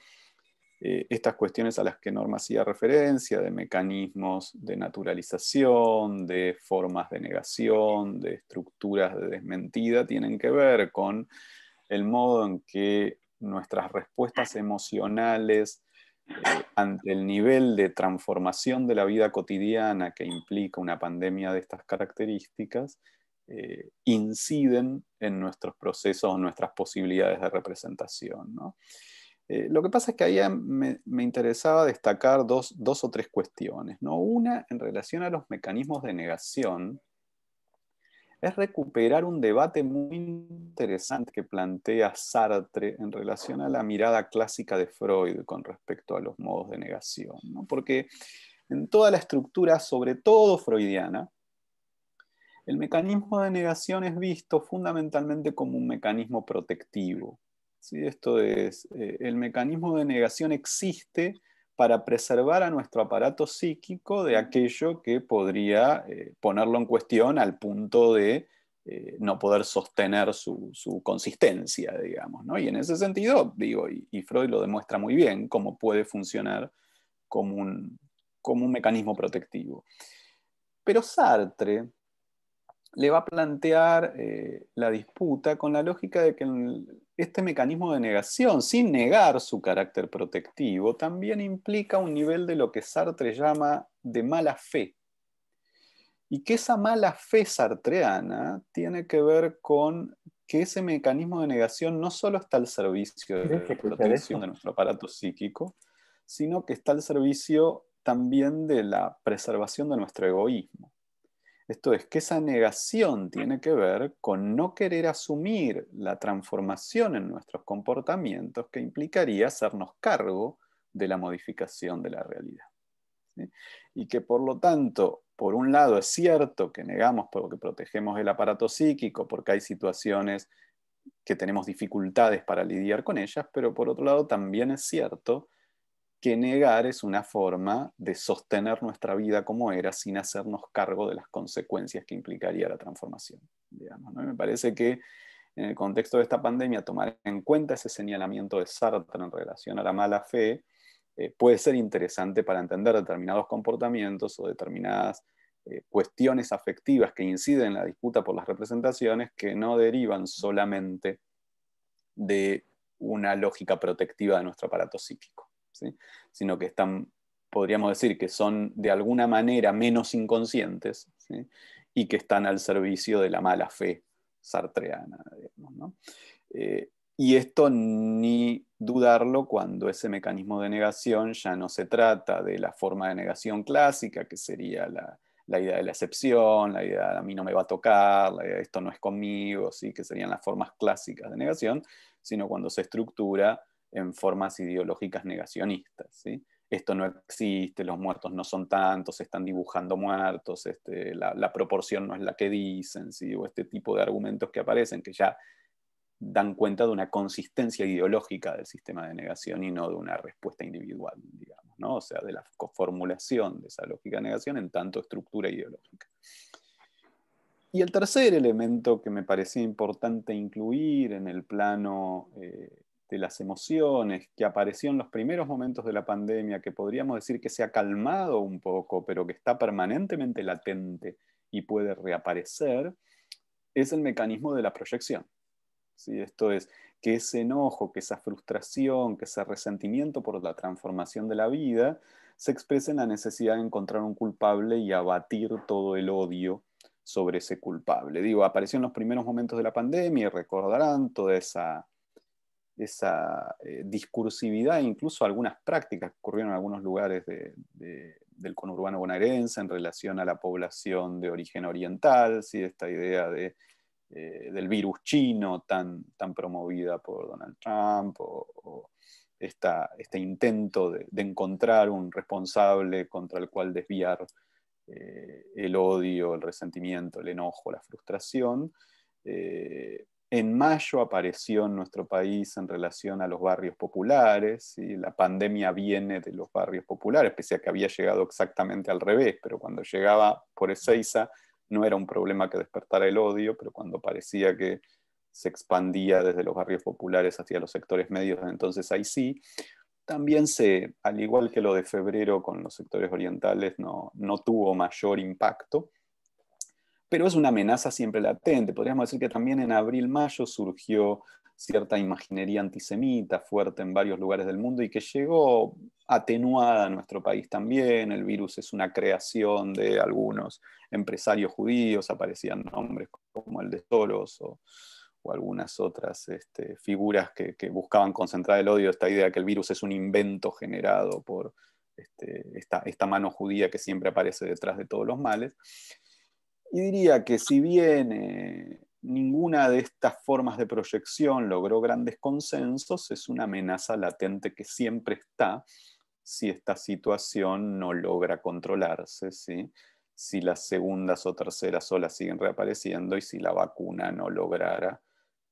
estas cuestiones a las que Norma hacía referencia, de mecanismos de naturalización, de formas de negación, de estructuras de desmentida, tienen que ver con el modo en que nuestras respuestas emocionales ante el nivel de transformación de la vida cotidiana que implica una pandemia de estas características, inciden en nuestros procesos o nuestras posibilidades de representación, ¿no? Lo que pasa es que ahí me interesaba destacar dos o tres cuestiones, ¿no? Una, en relación a los mecanismos de negación, es recuperar un debate muy interesante que plantea Sartre en relación a la mirada clásica de Freud con respecto a los modos de negación, ¿no? Porque en toda la estructura, sobre todo freudiana, el mecanismo de negación es visto fundamentalmente como un mecanismo protectivo. ¿Sí? Esto es, el mecanismo de negación existe para preservar a nuestro aparato psíquico de aquello que podría ponerlo en cuestión al punto de no poder sostener su consistencia, digamos, ¿no? Y en ese sentido, digo, y Freud lo demuestra muy bien, cómo puede funcionar como un mecanismo protectivo. Pero Sartre le va a plantear la disputa con la lógica de que este mecanismo de negación, sin negar su carácter protectivo, también implica un nivel de lo que Sartre llama de mala fe. Y que esa mala fe sartreana tiene que ver con que ese mecanismo de negación no solo está al servicio de la protección de nuestro aparato psíquico, sino que está al servicio también de la preservación de nuestro egoísmo. Esto es, que esa negación tiene que ver con no querer asumir la transformación en nuestros comportamientos que implicaría hacernos cargo de la modificación de la realidad, ¿sí? Y que por lo tanto, por un lado es cierto que negamos porque protegemos el aparato psíquico, porque hay situaciones que tenemos dificultades para lidiar con ellas, pero por otro lado también es cierto que negar es una forma de sostener nuestra vida como era sin hacernos cargo de las consecuencias que implicaría la transformación, digamos, ¿no? Me parece que en el contexto de esta pandemia tomar en cuenta ese señalamiento de Sartre en relación a la mala fe puede ser interesante para entender determinados comportamientos o determinadas cuestiones afectivas que inciden en la disputa por las representaciones que no derivan solamente de una lógica protectiva de nuestro aparato psíquico, ¿sí? Sino que están, podríamos decir, que son de alguna manera menos inconscientes, ¿sí? Y que están al servicio de la mala fe sartreana, digamos, ¿no? Y esto ni dudarlo cuando ese mecanismo de negación ya no se trata de la forma de negación clásica, que sería la idea de la excepción, la idea de a mí no me va a tocar, la idea de esto no es conmigo, ¿sí? Que serían las formas clásicas de negación, sino cuando se estructura en formas ideológicas negacionistas, ¿sí? Esto no existe, los muertos no son tantos, se están dibujando muertos, la proporción no es la que dicen, ¿sí? O este tipo de argumentos que aparecen, que ya dan cuenta de una consistencia ideológica del sistema de negación y no de una respuesta individual, digamos, ¿no? O sea, de la formulación de esa lógica de negación en tanto estructura ideológica. Y el tercer elemento que me parecía importante incluir en el plano de las emociones, que apareció en los primeros momentos de la pandemia, que podríamos decir que se ha calmado un poco, pero que está permanentemente latente y puede reaparecer, es el mecanismo de la proyección. ¿Sí? Esto es, que ese enojo, que esa frustración, que ese resentimiento por la transformación de la vida se expresa en la necesidad de encontrar un culpable y abatir todo el odio sobre ese culpable. Digo, apareció en los primeros momentos de la pandemia y recordarán toda esa discursividad, incluso algunas prácticas que ocurrieron en algunos lugares del conurbano bonaerense en relación a la población de origen oriental, ¿sí? Esta idea del virus chino tan promovida por Donald Trump, o este intento de encontrar un responsable contra el cual desviar el odio, el resentimiento, el enojo, la frustración. En mayo apareció en nuestro país en relación a los barrios populares, ¿sí? La pandemia viene de los barrios populares, pese a que había llegado exactamente al revés, pero cuando llegaba por Ezeiza no era un problema que despertara el odio, pero cuando parecía que se expandía desde los barrios populares hacia los sectores medios, entonces ahí sí. También al igual que lo de febrero con los sectores orientales, no tuvo mayor impacto, pero es una amenaza siempre latente. Podríamos decir que también en abril-mayo surgió cierta imaginería antisemita fuerte en varios lugares del mundo y que llegó atenuada a nuestro país también. El virus es una creación de algunos empresarios judíos, aparecían nombres como el de Soros o algunas otras figuras que buscaban concentrar el odio, esta idea de que el virus es un invento generado por esta mano judía que siempre aparece detrás de todos los males. Y diría que si bien ninguna de estas formas de proyección logró grandes consensos, es una amenaza latente que siempre está si esta situación no logra controlarse, ¿sí? Si las segundas o terceras olas siguen reapareciendo y si la vacuna no lograra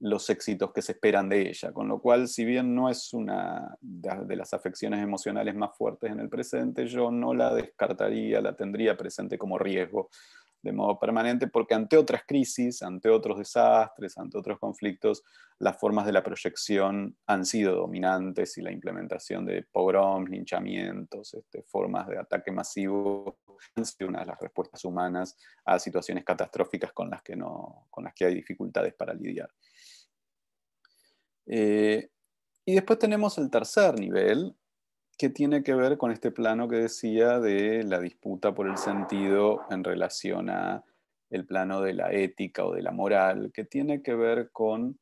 los éxitos que se esperan de ella. Con lo cual, si bien no es una de las afecciones emocionales más fuertes en el presente, yo no la descartaría, la tendría presente como riesgo de modo permanente, porque ante otras crisis, ante otros desastres, ante otros conflictos, las formas de la proyección han sido dominantes y la implementación de pogroms, linchamientos, formas de ataque masivo han sido una de las respuestas humanas a situaciones catastróficas con las que hay dificultades para lidiar. Y después tenemos el tercer nivel, que tiene que ver con este plano que decía de la disputa por el sentido en relación a el plano de la ética o de la moral, que tiene que ver con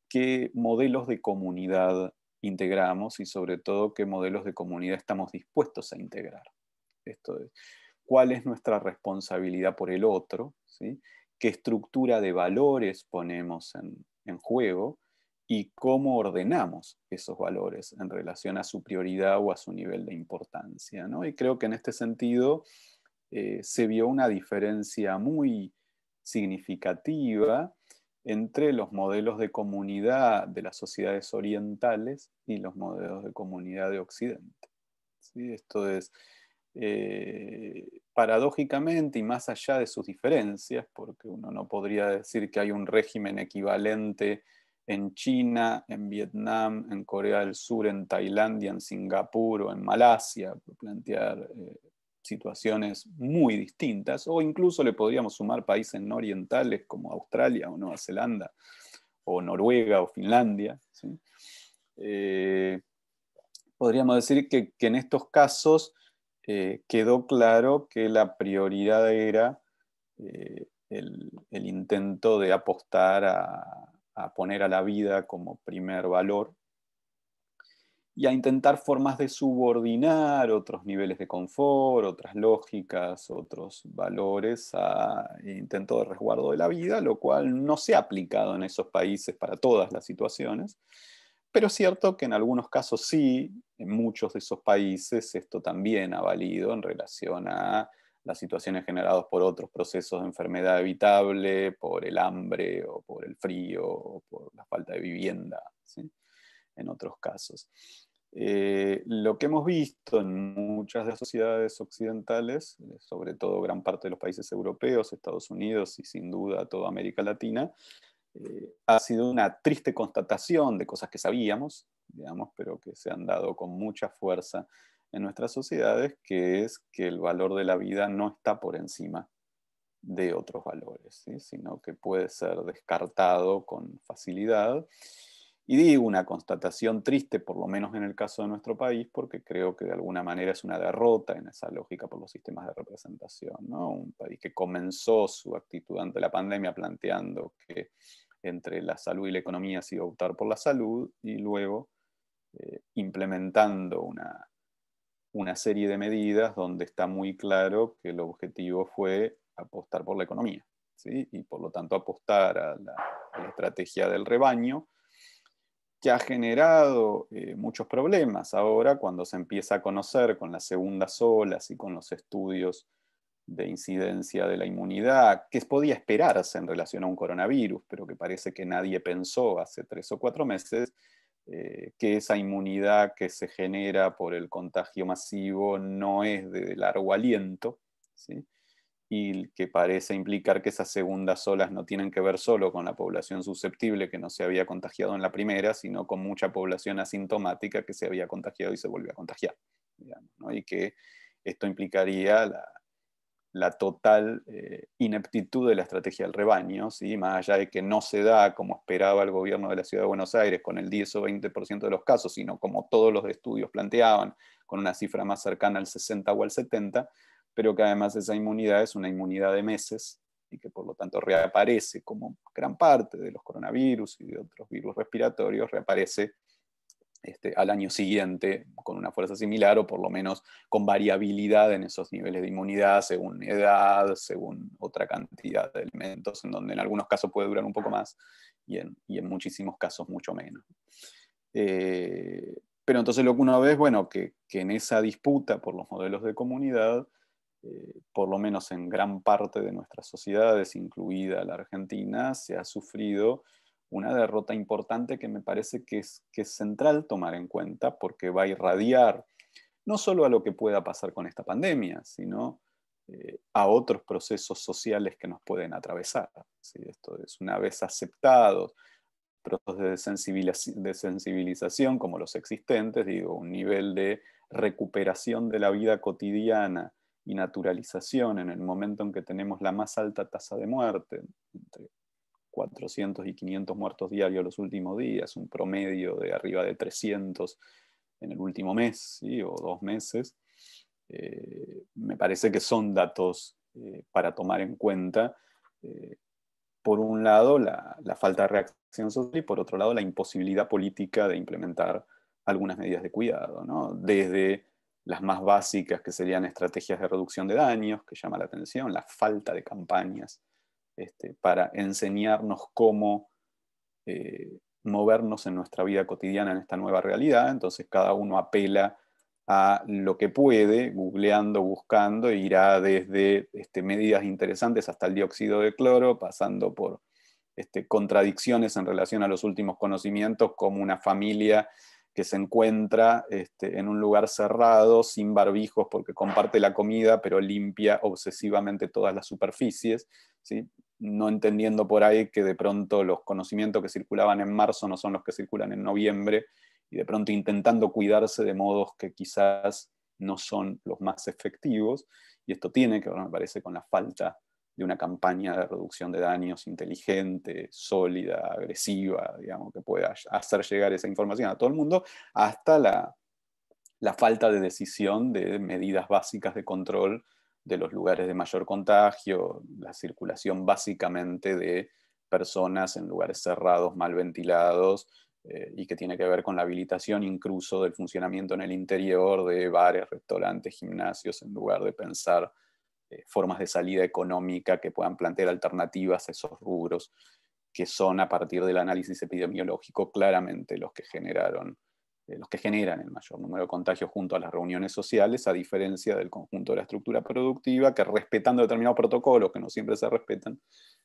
qué modelos de comunidad integramos y sobre todo qué modelos de comunidad estamos dispuestos a integrar. Esto es, ¿cuál es nuestra responsabilidad por el otro? ¿Sí? ¿Qué estructura de valores ponemos en juego? Y cómo ordenamos esos valores en relación a su prioridad o a su nivel de importancia, ¿no? Y creo que en este sentido se vio una diferencia muy significativa entre los modelos de comunidad de las sociedades orientales y los modelos de comunidad de Occidente. ¿Sí? Esto es, paradójicamente y más allá de sus diferencias, porque uno no podría decir que hay un régimen equivalente en China, en Vietnam, en Corea del Sur, en Tailandia, en Singapur o en Malasia, plantear situaciones muy distintas, o incluso le podríamos sumar países no orientales como Australia o Nueva Zelanda, o Noruega o Finlandia, ¿sí? Podríamos decir que en estos casos quedó claro que la prioridad era el intento de apostar a poner a la vida como primer valor y a intentar formas de subordinar otros niveles de confort, otras lógicas, otros valores a intento de resguardo de la vida, lo cual no se ha aplicado en esos países para todas las situaciones, pero es cierto que en algunos casos sí, en muchos de esos países esto también ha valido en relación a las situaciones generadas por otros procesos de enfermedad evitable, por el hambre o por el frío o por la falta de vivienda, ¿sí? En otros casos. Lo que hemos visto en muchas de las sociedades occidentales, sobre todo gran parte de los países europeos, Estados Unidos y sin duda toda América Latina, ha sido una triste constatación de cosas que sabíamos, digamos, pero que se han dado con mucha fuerza en nuestras sociedades, que es que el valor de la vida no está por encima de otros valores, ¿sí? Sino que puede ser descartado con facilidad. Y digo una constatación triste, por lo menos en el caso de nuestro país, porque creo que de alguna manera es una derrota en esa lógica por los sistemas de representación, ¿no? Un país que comenzó su actitud ante la pandemia planteando que entre la salud y la economía se iba a optar por la salud y luego implementando una serie de medidas donde está muy claro que el objetivo fue apostar por la economía, ¿sí? Y por lo tanto apostar a la estrategia del rebaño, que ha generado muchos problemas ahora cuando se empieza a conocer con las segundas olas y con los estudios de incidencia de la inmunidad, que podía esperarse en relación a un coronavirus, pero que parece que nadie pensó hace 3 o 4 meses, que esa inmunidad que se genera por el contagio masivo no es de largo aliento, ¿sí? Y que parece implicar que esas segundas olas no tienen que ver solo con la población susceptible que no se había contagiado en la primera, sino con mucha población asintomática que se había contagiado y se volvió a contagiar, digamos, ¿no? Y que esto implicaría la total ineptitud de la estrategia del rebaño, ¿sí? Más allá de que no se da como esperaba el gobierno de la Ciudad de Buenos Aires con el 10 o 20% de los casos, sino como todos los estudios planteaban, con una cifra más cercana al 60 o al 70, pero que además esa inmunidad es una inmunidad de meses y que por lo tanto reaparece como gran parte de los coronavirus y de otros virus respiratorios, reaparece al año siguiente con una fuerza similar o por lo menos con variabilidad en esos niveles de inmunidad según edad, según otra cantidad de elementos, en donde en algunos casos puede durar un poco más y en muchísimos casos mucho menos. Pero entonces lo que uno ve es, bueno, que en esa disputa por los modelos de comunidad, por lo menos en gran parte de nuestras sociedades, incluida la Argentina, se ha sufrido una derrota importante que me parece que es central tomar en cuenta, porque va a irradiar no solo a lo que pueda pasar con esta pandemia, sino a otros procesos sociales que nos pueden atravesar. ¿Sí? Esto es, una vez aceptados procesos de sensibilización como los existentes, digo, un nivel de recuperación de la vida cotidiana y naturalización en el momento en que tenemos la más alta tasa de muerte, entre 400 y 500 muertos diarios los últimos días, un promedio de arriba de 300 en el último mes, ¿sí? O 2 meses, me parece que son datos para tomar en cuenta. Por un lado, la falta de reacción social y por otro lado, la imposibilidad política de implementar algunas medidas de cuidado, ¿no? Desde las más básicas, que serían estrategias de reducción de daños, que llama la atención, la falta de campañas para enseñarnos cómo movernos en nuestra vida cotidiana en esta nueva realidad. Entonces cada uno apela a lo que puede, googleando, buscando, e irá desde medidas interesantes hasta el dióxido de cloro, pasando por contradicciones en relación a los últimos conocimientos, como una familia que se encuentra en un lugar cerrado, sin barbijos, porque comparte la comida, pero limpia obsesivamente todas las superficies, ¿sí? No entendiendo por ahí que de pronto los conocimientos que circulaban en marzo no son los que circulan en noviembre, y de pronto intentando cuidarse de modos que quizás no son los más efectivos, y esto tiene que ver, me parece, con la falta de una campaña de reducción de daños inteligente, sólida, agresiva, digamos, que pueda hacer llegar esa información a todo el mundo, hasta la falta de decisión de medidas básicas de control de los lugares de mayor contagio, la circulación básicamente de personas en lugares cerrados, mal ventilados, y que tiene que ver con la habilitación incluso del funcionamiento en el interior de bares, restaurantes, gimnasios, en lugar de pensar formas de salida económica que puedan plantear alternativas a esos rubros, que son, a partir del análisis epidemiológico, claramente los que generan el mayor número de contagios junto a las reuniones sociales, a diferencia del conjunto de la estructura productiva, que respetando determinados protocolos que no siempre se respetan,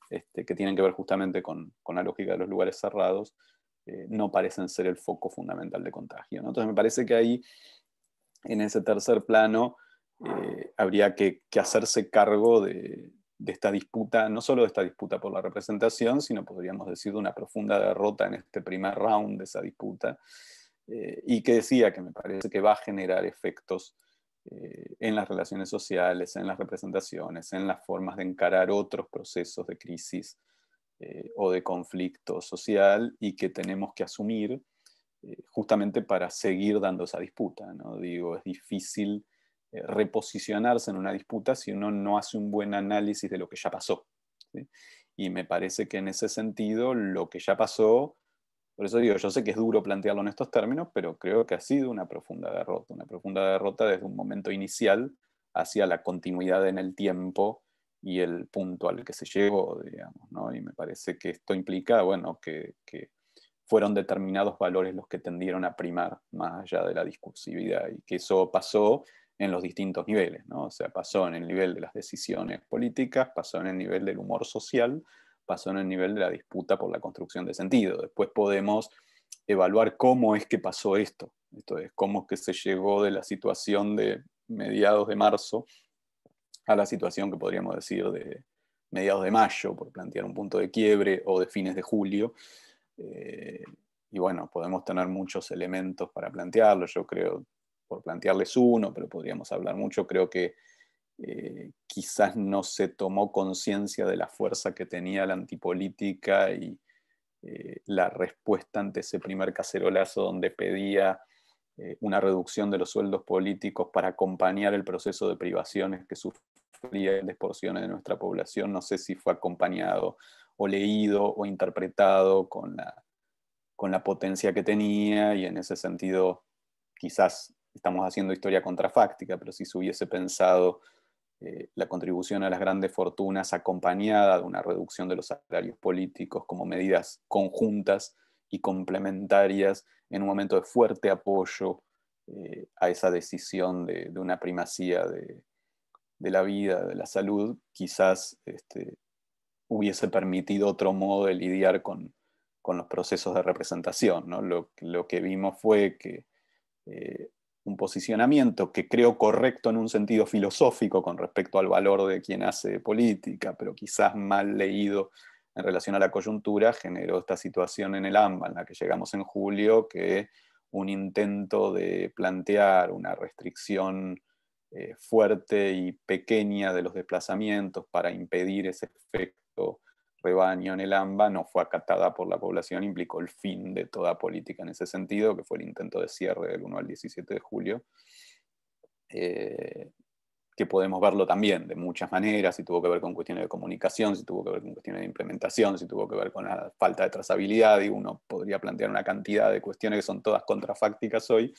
que tienen que ver justamente con la lógica de los lugares cerrados, no parecen ser el foco fundamental de contagio, ¿no? Entonces me parece que ahí, en ese tercer plano, habría que hacerse cargo de esta disputa, no solo de esta disputa por la representación, sino podríamos decir de una profunda derrota en este primer round de esa disputa, y que decía que me parece que va a generar efectos en las relaciones sociales, en las representaciones, en las formas de encarar otros procesos de crisis o de conflicto social, y que tenemos que asumir justamente para seguir dando esa disputa, ¿no? Digo, es difícil reposicionarse en una disputa si uno no hace un buen análisis de lo que ya pasó, ¿sí? Y me parece que en ese sentido lo que ya pasó, por eso digo, yo sé que es duro plantearlo en estos términos, pero creo que ha sido una profunda derrota desde un momento inicial hacia la continuidad en el tiempo y el punto al que se llegó, digamos, ¿no? Y me parece que esto implica, bueno, que fueron determinados valores los que tendieron a primar más allá de la discursividad, y que eso pasó en los distintos niveles, ¿no? O sea, pasó en el nivel de las decisiones políticas, pasó en el nivel del humor social, pasó en el nivel de la disputa por la construcción de sentido. Después podemos evaluar cómo es que pasó esto es, cómo es que se llegó de la situación de mediados de marzo a la situación que podríamos decir de mediados de mayo, por plantear un punto de quiebre, o de fines de julio. Y bueno, podemos tener muchos elementos para plantearlo. Yo creo, por plantearles uno, pero podríamos hablar mucho, creo que quizás no se tomó conciencia de la fuerza que tenía la antipolítica y la respuesta ante ese primer cacerolazo donde pedía una reducción de los sueldos políticos para acompañar el proceso de privaciones que sufría grandes porciones de nuestra población. No sé si fue acompañado o leído o interpretado con la potencia que tenía, y en ese sentido quizás estamos haciendo historia contrafáctica, pero si se hubiese pensado la contribución a las grandes fortunas acompañada de una reducción de los salarios políticos como medidas conjuntas y complementarias en un momento de fuerte apoyo a esa decisión de una primacía de la vida, de la salud, quizás hubiese permitido otro modo de lidiar con los procesos de representación, ¿no? Lo que vimos fue que un posicionamiento que creo correcto en un sentido filosófico con respecto al valor de quien hace política, pero quizás mal leído en relación a la coyuntura, generó esta situación en el AMBA, en la que llegamos en julio, que un intento de plantear una restricción fuerte y pequeña de los desplazamientos para impedir ese efecto rebaño en el AMBA no fue acatada por la población, implicó el fin de toda política en ese sentido, que fue el intento de cierre del 1 al 17 de julio, que podemos verlo también de muchas maneras, si tuvo que ver con cuestiones de comunicación, si tuvo que ver con cuestiones de implementación, si tuvo que ver con la falta de trazabilidad, y uno podría plantear una cantidad de cuestiones que son todas contrafácticas hoy,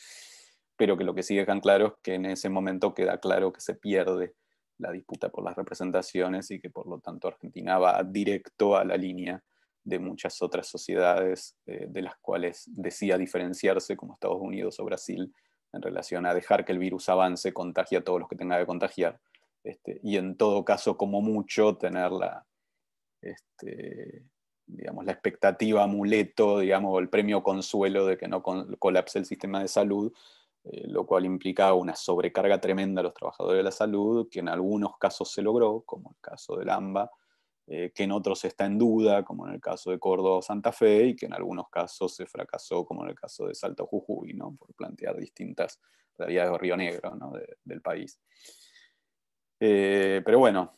pero que lo que sí dejan claro es que en ese momento queda claro que se pierde la disputa por las representaciones y que por lo tanto Argentina va directo a la línea de muchas otras sociedades de las cuales decía diferenciarse, como Estados Unidos o Brasil, en relación a dejar que el virus avance, contagie a todos los que tenga que contagiar, y en todo caso, como mucho, tener digamos, la expectativa amuleto, digamos, o el premio consuelo de que no colapse el sistema de salud, lo cual implicaba una sobrecarga tremenda a los trabajadores de la salud, que en algunos casos se logró, como el caso del AMBA, que en otros está en duda, como en el caso de Córdoba o Santa Fe, y que en algunos casos se fracasó, como en el caso de Salta o Jujuy, ¿no? Por plantear distintas realidades de Río Negro, ¿no? del país. Pero bueno,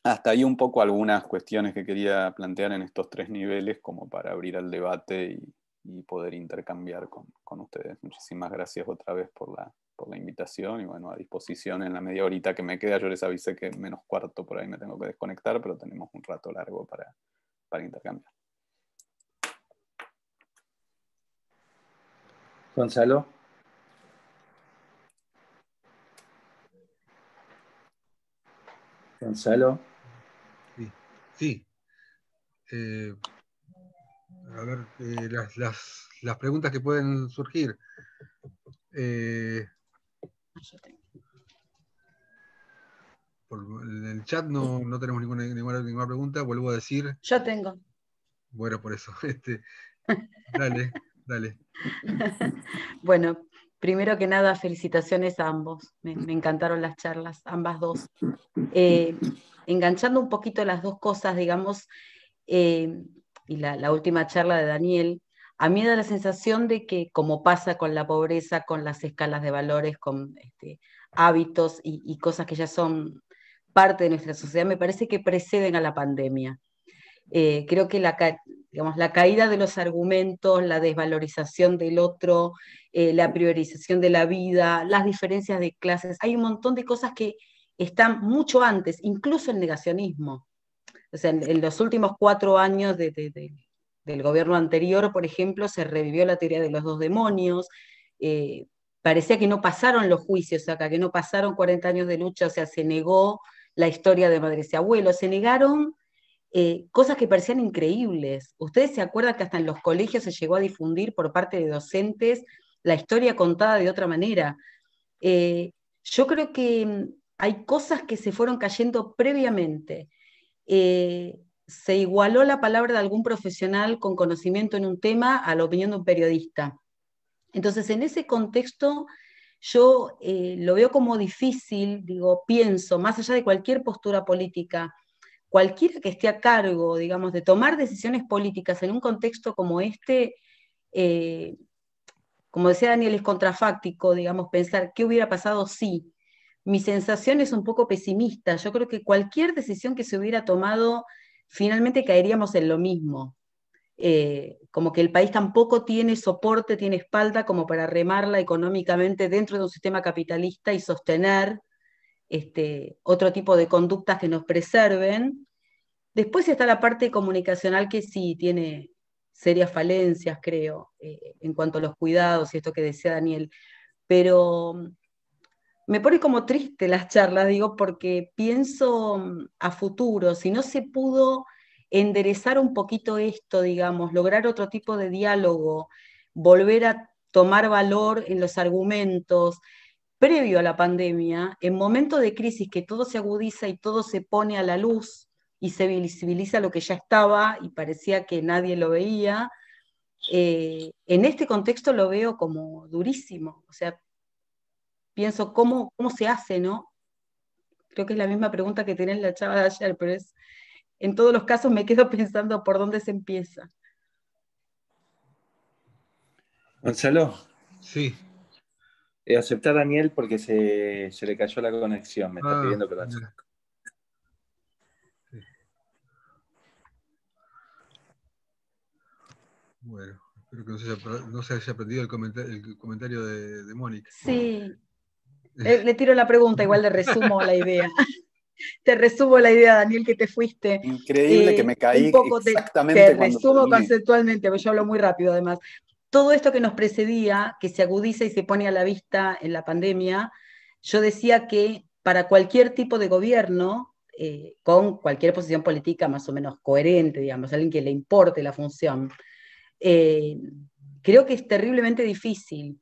hasta ahí un poco algunas cuestiones que quería plantear en estos tres niveles, como para abrir al debate y poder intercambiar con ustedes. Muchísimas gracias otra vez por la invitación, y bueno, a disposición en la media horita que me queda. Yo les avisé que menos cuarto por ahí me tengo que desconectar, pero tenemos un rato largo para intercambiar. Gonzalo. Gonzalo. Sí. A ver, las preguntas que pueden surgir. En el chat no tenemos ninguna pregunta, vuelvo a decir. Yo tengo. Bueno, por eso. Dale. Bueno, primero que nada, felicitaciones a ambos. Me encantaron las charlas, ambas dos. Enganchando un poquito las dos cosas, digamos, y la última charla de Daniel, a mí me da la sensación de que, como pasa con la pobreza, con las escalas de valores, con hábitos y cosas que ya son parte de nuestra sociedad, me parece que preceden a la pandemia. Creo que la caída de los argumentos, la desvalorización del otro, la priorización de la vida, las diferencias de clases, hay un montón de cosas que están mucho antes, incluso el negacionismo. O sea, en los últimos 4 años del gobierno anterior, por ejemplo, se revivió la teoría de los 2 demonios, parecía que no pasaron los juicios acá, que no pasaron 40 años de lucha, o sea, se negó la historia de madres y abuelos, se negaron cosas que parecían increíbles. ¿Ustedes se acuerdan que hasta en los colegios se llegó a difundir por parte de docentes la historia contada de otra manera? Yo creo que hay cosas que se fueron cayendo previamente. Se igualó la palabra de algún profesional con conocimiento en un tema a la opinión de un periodista. Entonces, en ese contexto, yo lo veo como difícil, pienso, más allá de cualquier postura política, cualquiera que esté a cargo, digamos, de tomar decisiones políticas en un contexto como este, como decía Daniel, es contrafáctico, digamos, pensar qué hubiera pasado si. mi sensación es un poco pesimista. Yo creo que cualquier decisión que se hubiera tomado, finalmente caeríamos en lo mismo. Como que el país tampoco tiene soporte, tiene espalda como para remarla económicamente dentro de un sistema capitalista y sostener otro tipo de conductas que nos preserven. Después está la parte comunicacional que sí tiene serias falencias, creo, en cuanto a los cuidados y esto que decía Daniel, pero me pone como triste las charlas, digo, porque pienso a futuro, si no se pudo enderezar un poquito esto, digamos, lograr otro tipo de diálogo, volver a tomar valor en los argumentos, previo a la pandemia, en momentos de crisis que todo se agudiza y todo se pone a la luz y se visibiliza lo que ya estaba y parecía que nadie lo veía, en este contexto lo veo como durísimo. O sea, pienso cómo se hace, ¿no? Creo que es la misma pregunta que tenés la chava de ayer, pero en todos los casos me quedo pensando por dónde se empieza. Gonzalo. Sí. Aceptar a Daniel porque se le cayó la conexión, me está pidiendo que lo acepte. Sí. Bueno, espero que no se haya perdido el comentario de Mónica. Sí, le tiro la pregunta, igual le resumo la idea. Te resumo la idea, Daniel, que te fuiste. Increíble que me caí un poco exactamente te cuando resumo terminé. conceptualmente, porque yo hablo muy rápido además. Todo esto que nos precedía, que se agudiza y se pone a la vista en la pandemia, yo decía que para cualquier tipo de gobierno, con cualquier posición política más o menos coherente, digamos, alguien que le importe la función, creo que es terriblemente difícil.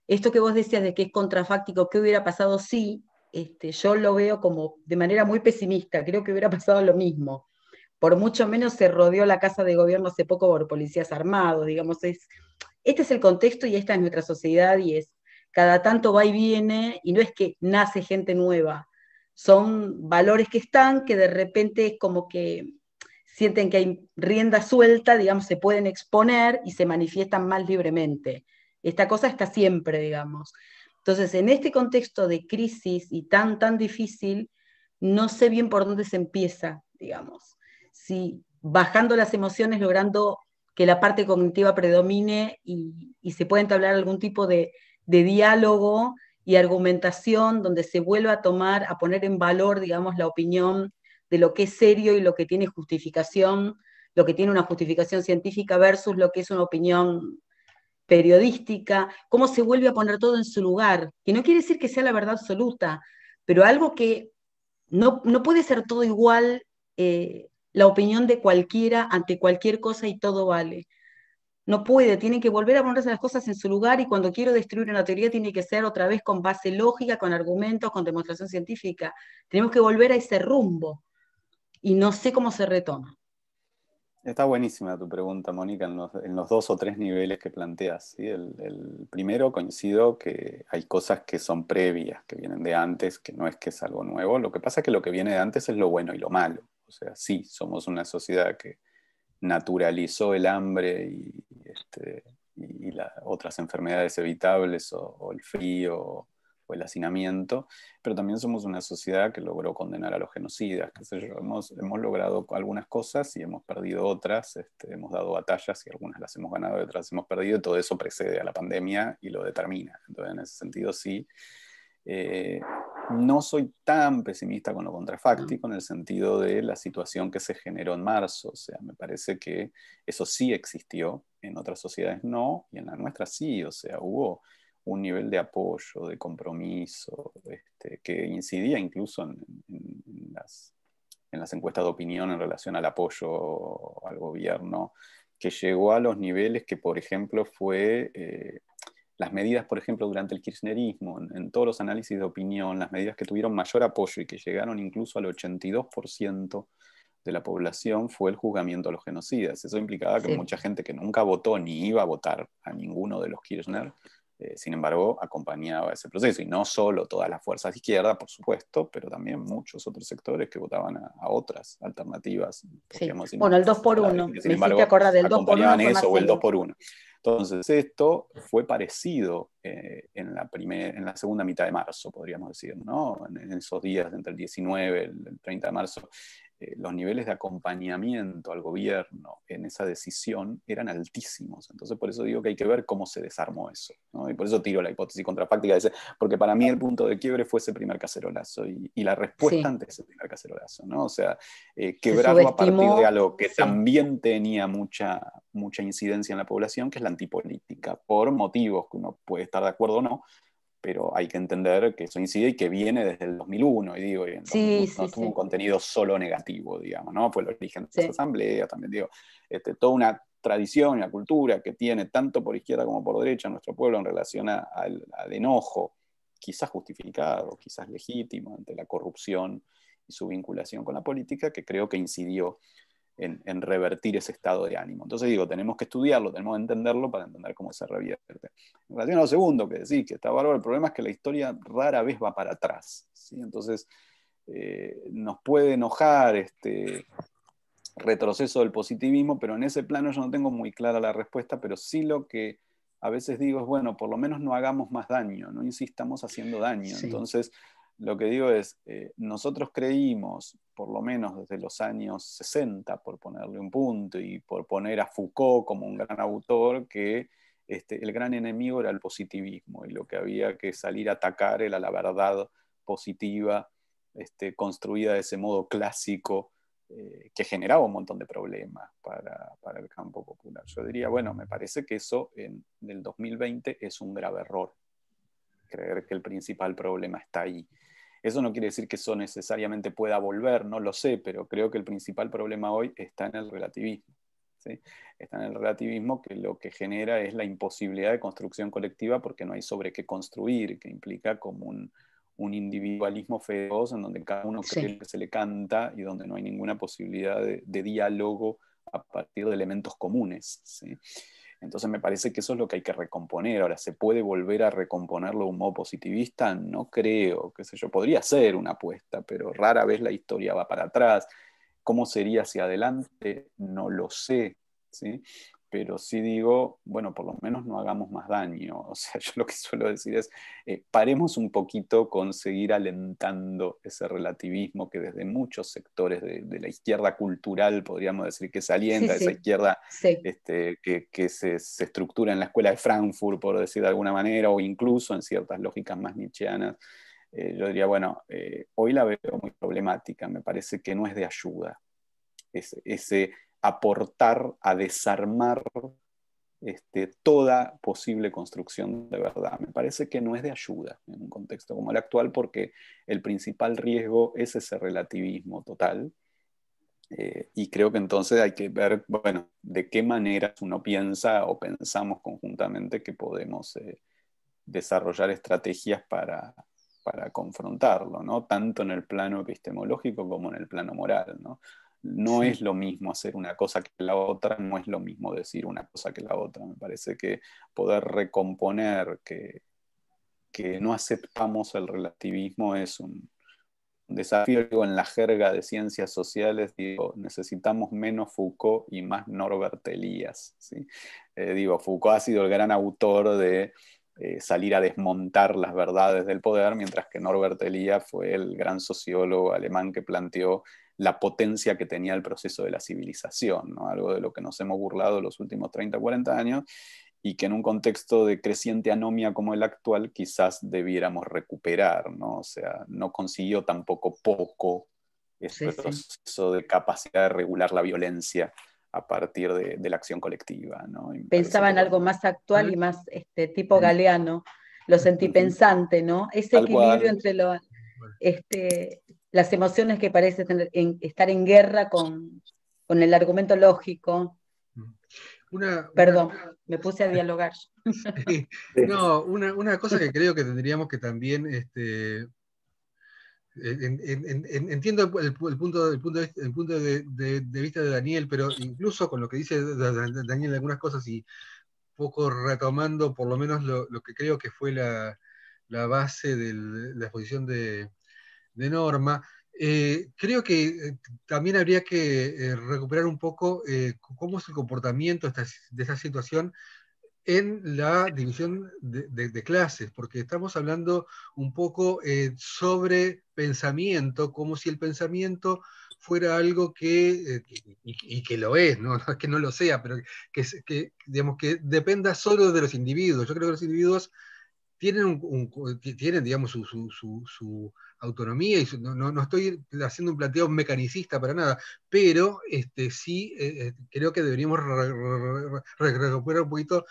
Esto que vos decías de que es contrafáctico, ¿qué hubiera pasado si? Yo lo veo como de manera muy pesimista, creo que hubiera pasado lo mismo. Por mucho menos se rodeó la Casa de Gobierno hace poco por policías armados, digamos, este es el contexto y esta es nuestra sociedad y es cada tanto va y viene y no es que nace gente nueva, son valores que están, que de repente es como que sienten que hay rienda suelta, digamos, se pueden exponer y se manifiestan más libremente. Esta cosa está siempre, digamos. Entonces, en este contexto de crisis y tan difícil, no sé bien por dónde se empieza, digamos. Si bajando las emociones, logrando que la parte cognitiva predomine y se pueda entablar algún tipo de diálogo y argumentación donde se vuelva a tomar, a poner en valor, digamos, la opinión de lo que es serio y lo que tiene justificación, lo que tiene una justificación científica versus lo que es una opinión periodística, cómo se vuelve a poner todo en su lugar, que no quiere decir que sea la verdad absoluta, pero algo que no puede ser todo igual, la opinión de cualquiera ante cualquier cosa y todo vale. No puede, tiene que volver a ponerse las cosas en su lugar y cuando quiero destruir una teoría tiene que ser otra vez con base lógica, con argumentos, con demostración científica. Tenemos que volver a ese rumbo y no sé cómo se retoma. Está buenísima tu pregunta, Mónica, en los 2 o 3 niveles que planteas. ¿Sí? El primero, coincido que hay cosas que son previas, que vienen de antes, que no es que es algo nuevo. Lo que pasa es que lo que viene de antes es lo bueno y lo malo. O sea, sí, somos una sociedad que naturalizó el hambre y otras enfermedades evitables o el frío o el hacinamiento, pero también somos una sociedad que logró condenar a los genocidas, qué sé yo, hemos logrado algunas cosas y hemos perdido otras, hemos dado batallas y algunas las hemos ganado y otras hemos perdido, y todo eso precede a la pandemia y lo determina. Entonces, en ese sentido, sí. No soy tan pesimista con lo contrafáctico en el sentido de la situación que se generó en marzo. O sea, me parece que eso sí existió, en otras sociedades no, y en la nuestra sí. O sea, hubo un nivel de apoyo, de compromiso, que incidía incluso en las encuestas de opinión en relación al apoyo al gobierno, que llegó a los niveles que, por ejemplo, fue... las medidas, por ejemplo, durante el kirchnerismo, en todos los análisis de opinión, las medidas que tuvieron mayor apoyo y que llegaron incluso al 82% de la población fue el juzgamiento a los genocidas. Eso implicaba que mucha gente que nunca votó ni iba a votar a ninguno de los Kirchner, sin embargo, acompañaba ese proceso. Y no solo todas las fuerzas de izquierda, por supuesto, pero también muchos otros sectores que votaban a otras alternativas. Sí. Bueno, el 2x1, me hiciste acordar del 2x1. Acompañaban eso o el 2x1. Entonces, esto fue parecido en la segunda mitad de marzo, podríamos decir, ¿no? En esos días entre el 19 y el 30 de marzo, los niveles de acompañamiento al gobierno en esa decisión eran altísimos. Entonces, por eso digo que hay que ver cómo se desarmó eso, ¿no? Y por eso tiro la hipótesis contrafáctica, porque para mí el punto de quiebre fue ese primer cacerolazo y la respuesta ante ese primer cacerolazo, ¿no? O sea, quebrarlo a partir de algo que también tenía mucha incidencia en la población, que es la antipolítica, por motivos que uno puede estar de acuerdo o no, pero hay que entender que eso incide y que viene desde el 2001, y digo, y en 2001 no tuvo un contenido solo negativo, digamos, ¿no? Fue el origen de las asambleas, también digo, toda una tradición y una cultura que tiene tanto por izquierda como por derecha nuestro pueblo en relación al enojo, quizás justificado, quizás legítimo, ante la corrupción y su vinculación con la política, que creo que incidió en revertir ese estado de ánimo. Entonces digo, tenemos que estudiarlo, tenemos que entenderlo para entender cómo se revierte. En relación a lo segundo que decís, que está bárbaro, el problema es que la historia rara vez va para atrás, ¿sí? Entonces nos puede enojar retroceso del positivismo, pero en ese plano yo no tengo muy clara la respuesta, pero sí lo que a veces digo es, bueno, por lo menos no hagamos más daño, no insistamos haciendo daño. Entonces, lo que digo es, nosotros creímos, por lo menos desde los años 60, por ponerle un punto, y por poner a Foucault como un gran autor, que el gran enemigo era el positivismo, y lo que había que salir a atacar era la verdad positiva, construida de ese modo clásico, que generaba un montón de problemas para el campo popular. Yo diría, bueno, me parece que eso en el 2020 es un grave error, creer que el principal problema está ahí. Eso no quiere decir que eso necesariamente pueda volver, no lo sé, pero creo que el principal problema hoy está en el relativismo, ¿sí? Está en el relativismo, que lo que genera es la imposibilidad de construcción colectiva porque no hay sobre qué construir, que implica como un individualismo feroz en donde cada uno cree que se le canta y donde no hay ninguna posibilidad de diálogo a partir de elementos comunes, ¿sí? Entonces me parece que eso es lo que hay que recomponer. Ahora, ¿se puede volver a recomponerlo de un modo positivista? No creo, qué sé yo, podría ser una apuesta, pero rara vez la historia va para atrás. ¿Cómo sería hacia adelante? No lo sé, ¿sí? Pero sí digo, bueno, por lo menos no hagamos más daño. O sea, yo lo que suelo decir es, paremos un poquito con seguir alentando ese relativismo que desde muchos sectores de la izquierda cultural, podríamos decir, que se alienta, esa izquierda que se estructura en la escuela de Frankfurt, por decir de alguna manera, o incluso en ciertas lógicas más nietzscheanas. Yo diría, bueno, hoy la veo muy problemática, me parece que no es de ayuda. Ese aportar a desarmar toda posible construcción de verdad. Me parece que no es de ayuda en un contexto como el actual, porque el principal riesgo es ese relativismo total. Y creo que entonces hay que ver, bueno, de qué manera uno piensa o pensamos conjuntamente que podemos desarrollar estrategias para confrontarlo, ¿no? Tanto en el plano epistemológico como en el plano moral, ¿no? No es lo mismo hacer una cosa que la otra, no es lo mismo decir una cosa que la otra. Me parece que poder recomponer que no aceptamos el relativismo es un desafío. Digo, en la jerga de ciencias sociales, digo, necesitamos menos Foucault y más Norbert Elias, ¿sí? Digo, Foucault ha sido el gran autor de salir a desmontar las verdades del poder, mientras que Norbert Elias fue el gran sociólogo alemán que planteó la potencia que tenía el proceso de la civilización, ¿no? Algo de lo que nos hemos burlado los últimos 30 o 40 años, y que en un contexto de creciente anomia como el actual quizás debiéramos recuperar, ¿no? O sea, no consiguió tampoco poco este proceso de capacidad de regular la violencia a partir de la acción colectiva, ¿no? Pensaba en algo más actual y más tipo Galeano, lo sentí pensante, ¿no? Ese equilibrio entre las emociones que parece estar en guerra con el argumento lógico. Perdón, me puse a dialogar. No, una cosa que creo que tendríamos que también entiendo el punto de vista de Daniel, pero incluso con lo que dice Daniel en algunas cosas, y poco retomando por lo menos lo que creo que fue la base de la exposición de Norma, creo que también habría que recuperar un poco cómo es el comportamiento de esta situación en la división de clases, porque estamos hablando un poco sobre pensamiento, como si el pensamiento fuera algo y que lo es, ¿no? No es que no lo sea, pero digamos, que dependa solo de los individuos. Yo creo que los individuos tienen, tienen digamos, su autonomía, y no estoy haciendo un planteo mecanicista para nada, pero sí creo que deberíamos recuperar un poquito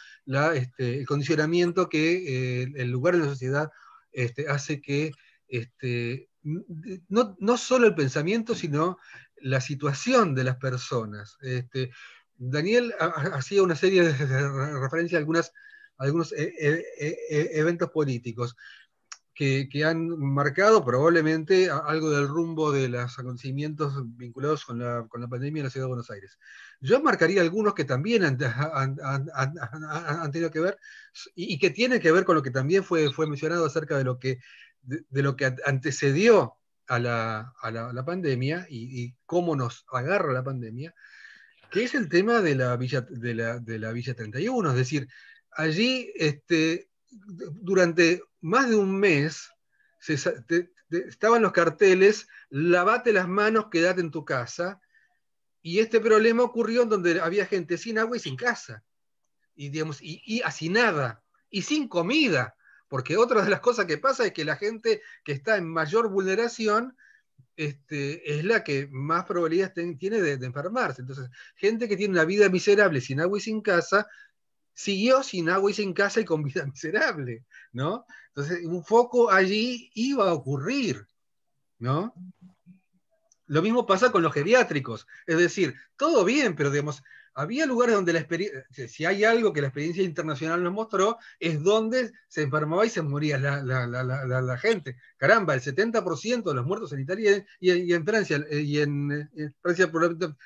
el condicionamiento que el lugar en la sociedad hace que no solo el pensamiento, sino la situación de las personas. Daniel hacía una serie de referencias a algunos eventos políticos que han marcado probablemente algo del rumbo de los acontecimientos vinculados con la pandemia en la ciudad de Buenos Aires. Yo marcaría algunos que también han tenido que ver y que tienen que ver con lo que también fue mencionado acerca de lo que antecedió a la pandemia y cómo nos agarra la pandemia, que es el tema de la Villa 31. Es decir, allí durante más de un mes estaban los carteles: lavate las manos, quédate en tu casa, y este problema ocurrió en donde había gente sin agua y sin casa, y, digamos, y hacinada, y sin comida, porque otra de las cosas que pasa es que la gente que está en mayor vulneración es la que más probabilidades tiene de enfermarse. Entonces, gente que tiene una vida miserable, sin agua y sin casa, siguió sin agua y sin casa y con vida miserable, ¿no? Entonces, un foco allí iba a ocurrir, ¿no? Lo mismo pasa con los geriátricos, es decir, todo bien, pero digamos, había lugares donde la experiencia, si hay algo que la experiencia internacional nos mostró, es donde se enfermaba y se moría la gente. Caramba, el 70% de los muertos en Italia y en Francia, en Francia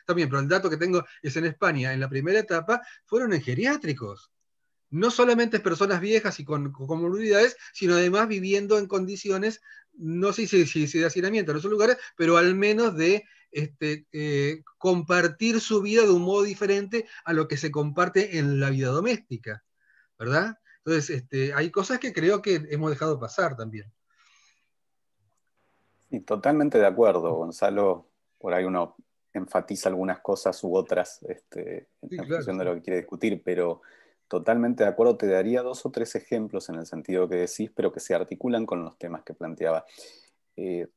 también, pero el dato que tengo es en España, en la primera etapa, fueron en geriátricos. No solamente personas viejas y con comorbilidades, sino además viviendo en condiciones, no sé si de hacinamiento en esos lugares, pero al menos de compartir su vida de un modo diferente a lo que se comparte en la vida doméstica, ¿verdad? Entonces, hay cosas que creo que hemos dejado pasar también. Sí, totalmente de acuerdo, Gonzalo. Por ahí uno enfatiza algunas cosas u otras en función de lo que quiere discutir, pero totalmente de acuerdo. Te daría 2 o 3 ejemplos en el sentido que decís, pero que se articulan con los temas que planteaba.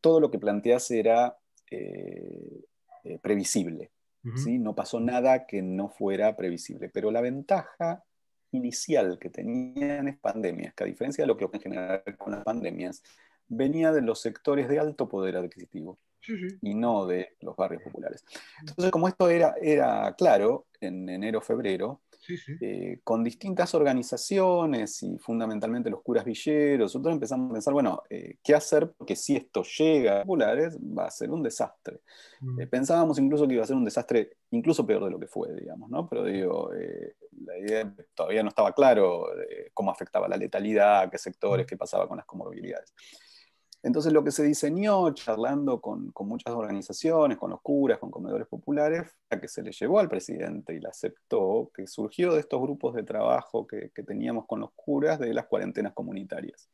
Todo lo que planteás era previsible, ¿sí? No pasó nada que no fuera previsible, pero la ventaja inicial que tenían las pandemias, que a diferencia de lo que ocurre en general con las pandemias, venía de los sectores de alto poder adquisitivo y no de los barrios populares. Entonces, como esto era claro, en enero, febrero, con distintas organizaciones y fundamentalmente los curas villeros, nosotros empezamos a pensar, bueno, ¿qué hacer? Porque si esto llega a populares, va a ser un desastre. Pensábamos incluso que iba a ser un desastre incluso peor de lo que fue, digamos, ¿no? Pero digo, la idea todavía no estaba claro cómo afectaba la letalidad, qué sectores, qué pasaba con las comorbilidades. Entonces lo que se diseñó, charlando con muchas organizaciones, con los curas, con comedores populares, la que se le llevó al presidente y la aceptó, que surgió de estos grupos de trabajo que teníamos con los curas de las cuarentenas comunitarias.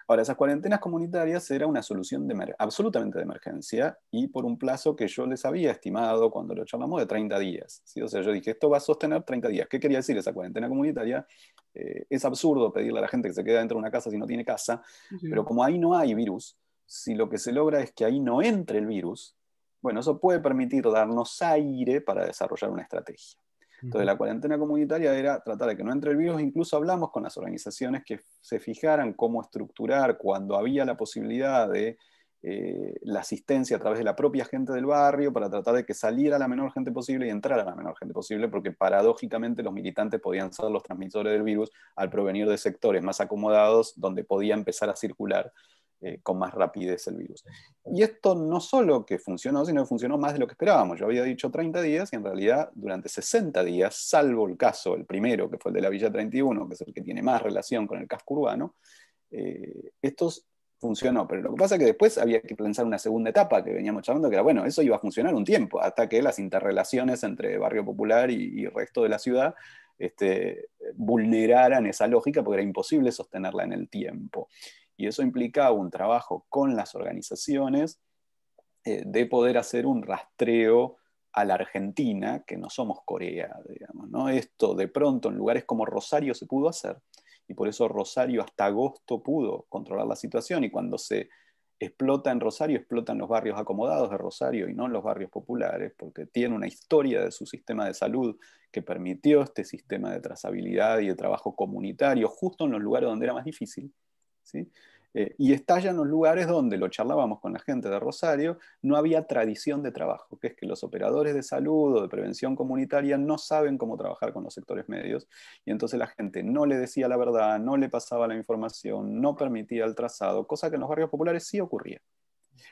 Ahora, esas cuarentenas comunitarias era una solución absolutamente de emergencia y por un plazo que yo les había estimado cuando lo charlamos de 30 días. ¿Sí? O sea, yo dije, esto va a sostener 30 días. ¿Qué quería decir esa cuarentena comunitaria? Es absurdo pedirle a la gente que se quede dentro de una casa si no tiene casa, pero como ahí no hay virus, si lo que se logra es que ahí no entre el virus, bueno, eso puede permitir darnos aire para desarrollar una estrategia. Entonces la cuarentena comunitaria era tratar de que no entre el virus. Incluso hablamos con las organizaciones que se fijaran cómo estructurar cuando había la posibilidad de la asistencia a través de la propia gente del barrio para tratar de que saliera la menor gente posible y entrara la menor gente posible, porque paradójicamente los militantes podían ser los transmisores del virus al provenir de sectores más acomodados donde podía empezar a circular con más rapidez el virus. Y esto no solo que funcionó, sino que funcionó más de lo que esperábamos. Yo había dicho 30 días y en realidad durante 60 días, salvo el caso, el primero, que fue el de la Villa 31, que es el que tiene más relación con el casco urbano, estos funcionó. Pero lo que pasa es que después había que pensar una segunda etapa que veníamos charlando, que era, bueno, eso iba a funcionar un tiempo, hasta que las interrelaciones entre barrio popular y resto de la ciudad vulneraran esa lógica porque era imposible sostenerla en el tiempo. Y eso implicaba un trabajo con las organizaciones de poder hacer un rastreo a la Argentina, que no somos Corea, digamos, ¿no? Esto de pronto en lugares como Rosario se pudo hacer, y por eso Rosario hasta agosto pudo controlar la situación, y cuando se explota en Rosario, explotan los barrios acomodados de Rosario y no los barrios populares, porque tiene una historia de su sistema de salud que permitió este sistema de trazabilidad y de trabajo comunitario justo en los lugares donde era más difícil, ¿sí? Y estalla en los lugares donde, lo charlábamos con la gente de Rosario, no había tradición de trabajo, que es que los operadores de salud o de prevención comunitaria no saben cómo trabajar con los sectores medios, y entonces la gente no le decía la verdad, no le pasaba la información, no permitía el trazado, cosa que en los barrios populares sí ocurría.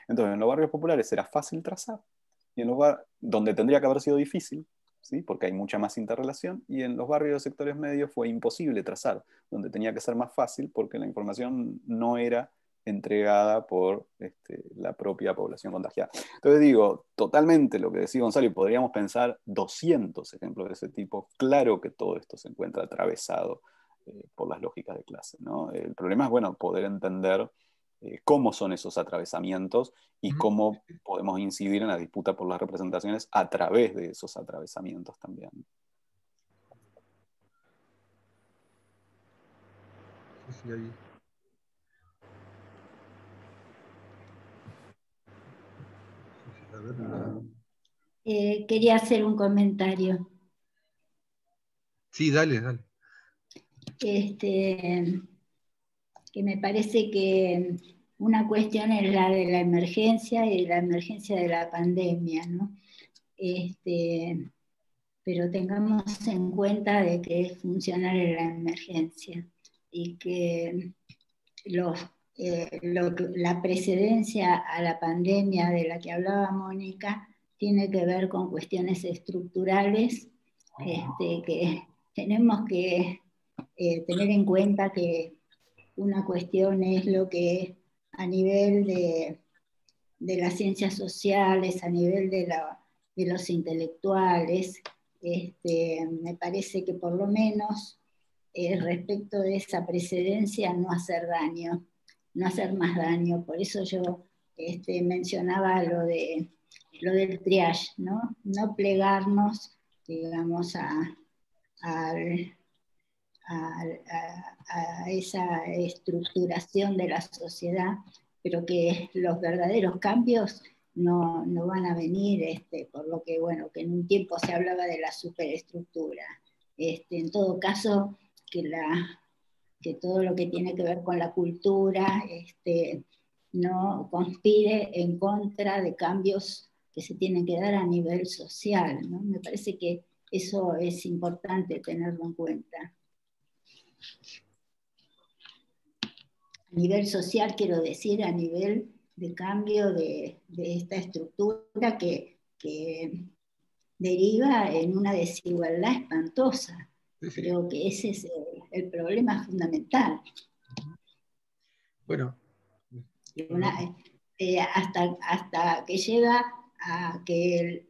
Entonces en los barrios populares era fácil trazar, y en los barrios donde tendría que haber sido difícil, ¿sí? Porque hay mucha más interrelación, y en los barrios de sectores medios fue imposible trazar, donde tenía que ser más fácil porque la información no era entregada por la propia población contagiada. Entonces digo, totalmente lo que decía Gonzalo, y podríamos pensar 200 ejemplos de ese tipo. Claro que todo esto se encuentra atravesado por las lógicas de clase, ¿no? El problema es, bueno, poder entender cómo son esos atravesamientos y cómo podemos incidir en la disputa por las representaciones a través de esos atravesamientos también. Sí, ahí. A ver. Quería hacer un comentario. Sí, dale, dale. Que me parece que una cuestión es la de la emergencia y la emergencia de la pandemia, ¿no? Pero tengamos en cuenta de que es funcional en la emergencia y que la precedencia a la pandemia de la que hablaba Mónica tiene que ver con cuestiones estructurales que tenemos que tener en cuenta que una cuestión es lo que a nivel de las ciencias sociales, a nivel de los intelectuales, me parece que por lo menos respecto de esa precedencia no hacer daño, no hacer más daño. Por eso yo mencionaba lo del triage, ¿no? No plegarnos, digamos, a esa estructuración de la sociedad, pero que los verdaderos cambios no van a venir, por lo que, bueno, que en un tiempo se hablaba de la superestructura. En todo caso, que todo lo que tiene que ver con la cultura no conspire en contra de cambios que se tienen que dar a nivel social, ¿no? Me parece que eso es importante tenerlo en cuenta. A nivel social, quiero decir, a nivel de cambio de esta estructura que deriva en una desigualdad espantosa. Creo que ese es el problema fundamental. Bueno. Hasta que llega a que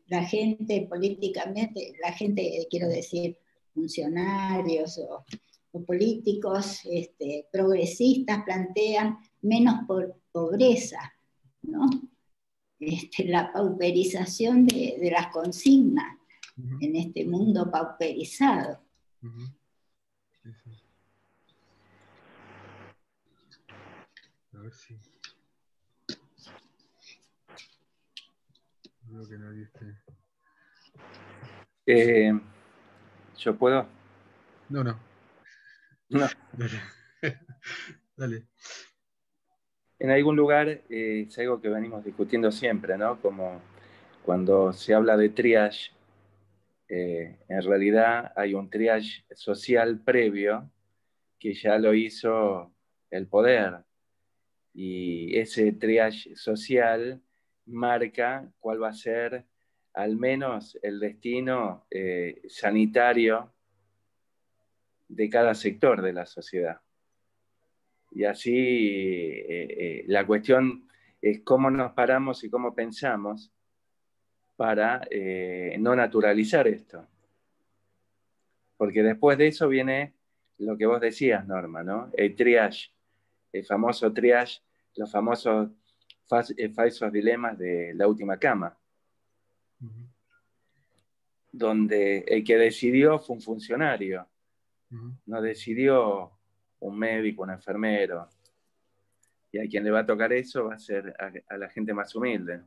la gente políticamente, la gente, quiero decir, funcionarios o políticos progresistas plantean menos pobreza, ¿no? La pauperización de las consignas en este mundo pauperizado. Sí, sí. A ver si. No veo que nadie esté. ¿Yo puedo? No. No. Dale. Dale. En algún lugar es algo que venimos discutiendo siempre, ¿no? Como cuando se habla de triage, en realidad hay un triage social previo que ya lo hizo el poder. Y ese triage social marca cuál va a ser al menos el destino sanitario de cada sector de la sociedad. Y así la cuestión es cómo nos paramos y cómo pensamos para no naturalizar esto. porque después de eso viene lo que vos decías, Norma, ¿no? El triage, el famoso triage, los famosos falsos dilemas de La última cama, donde el que decidió fue un funcionario, no decidió un médico, un enfermero, y a quien le va a tocar eso va a ser a la gente más humilde.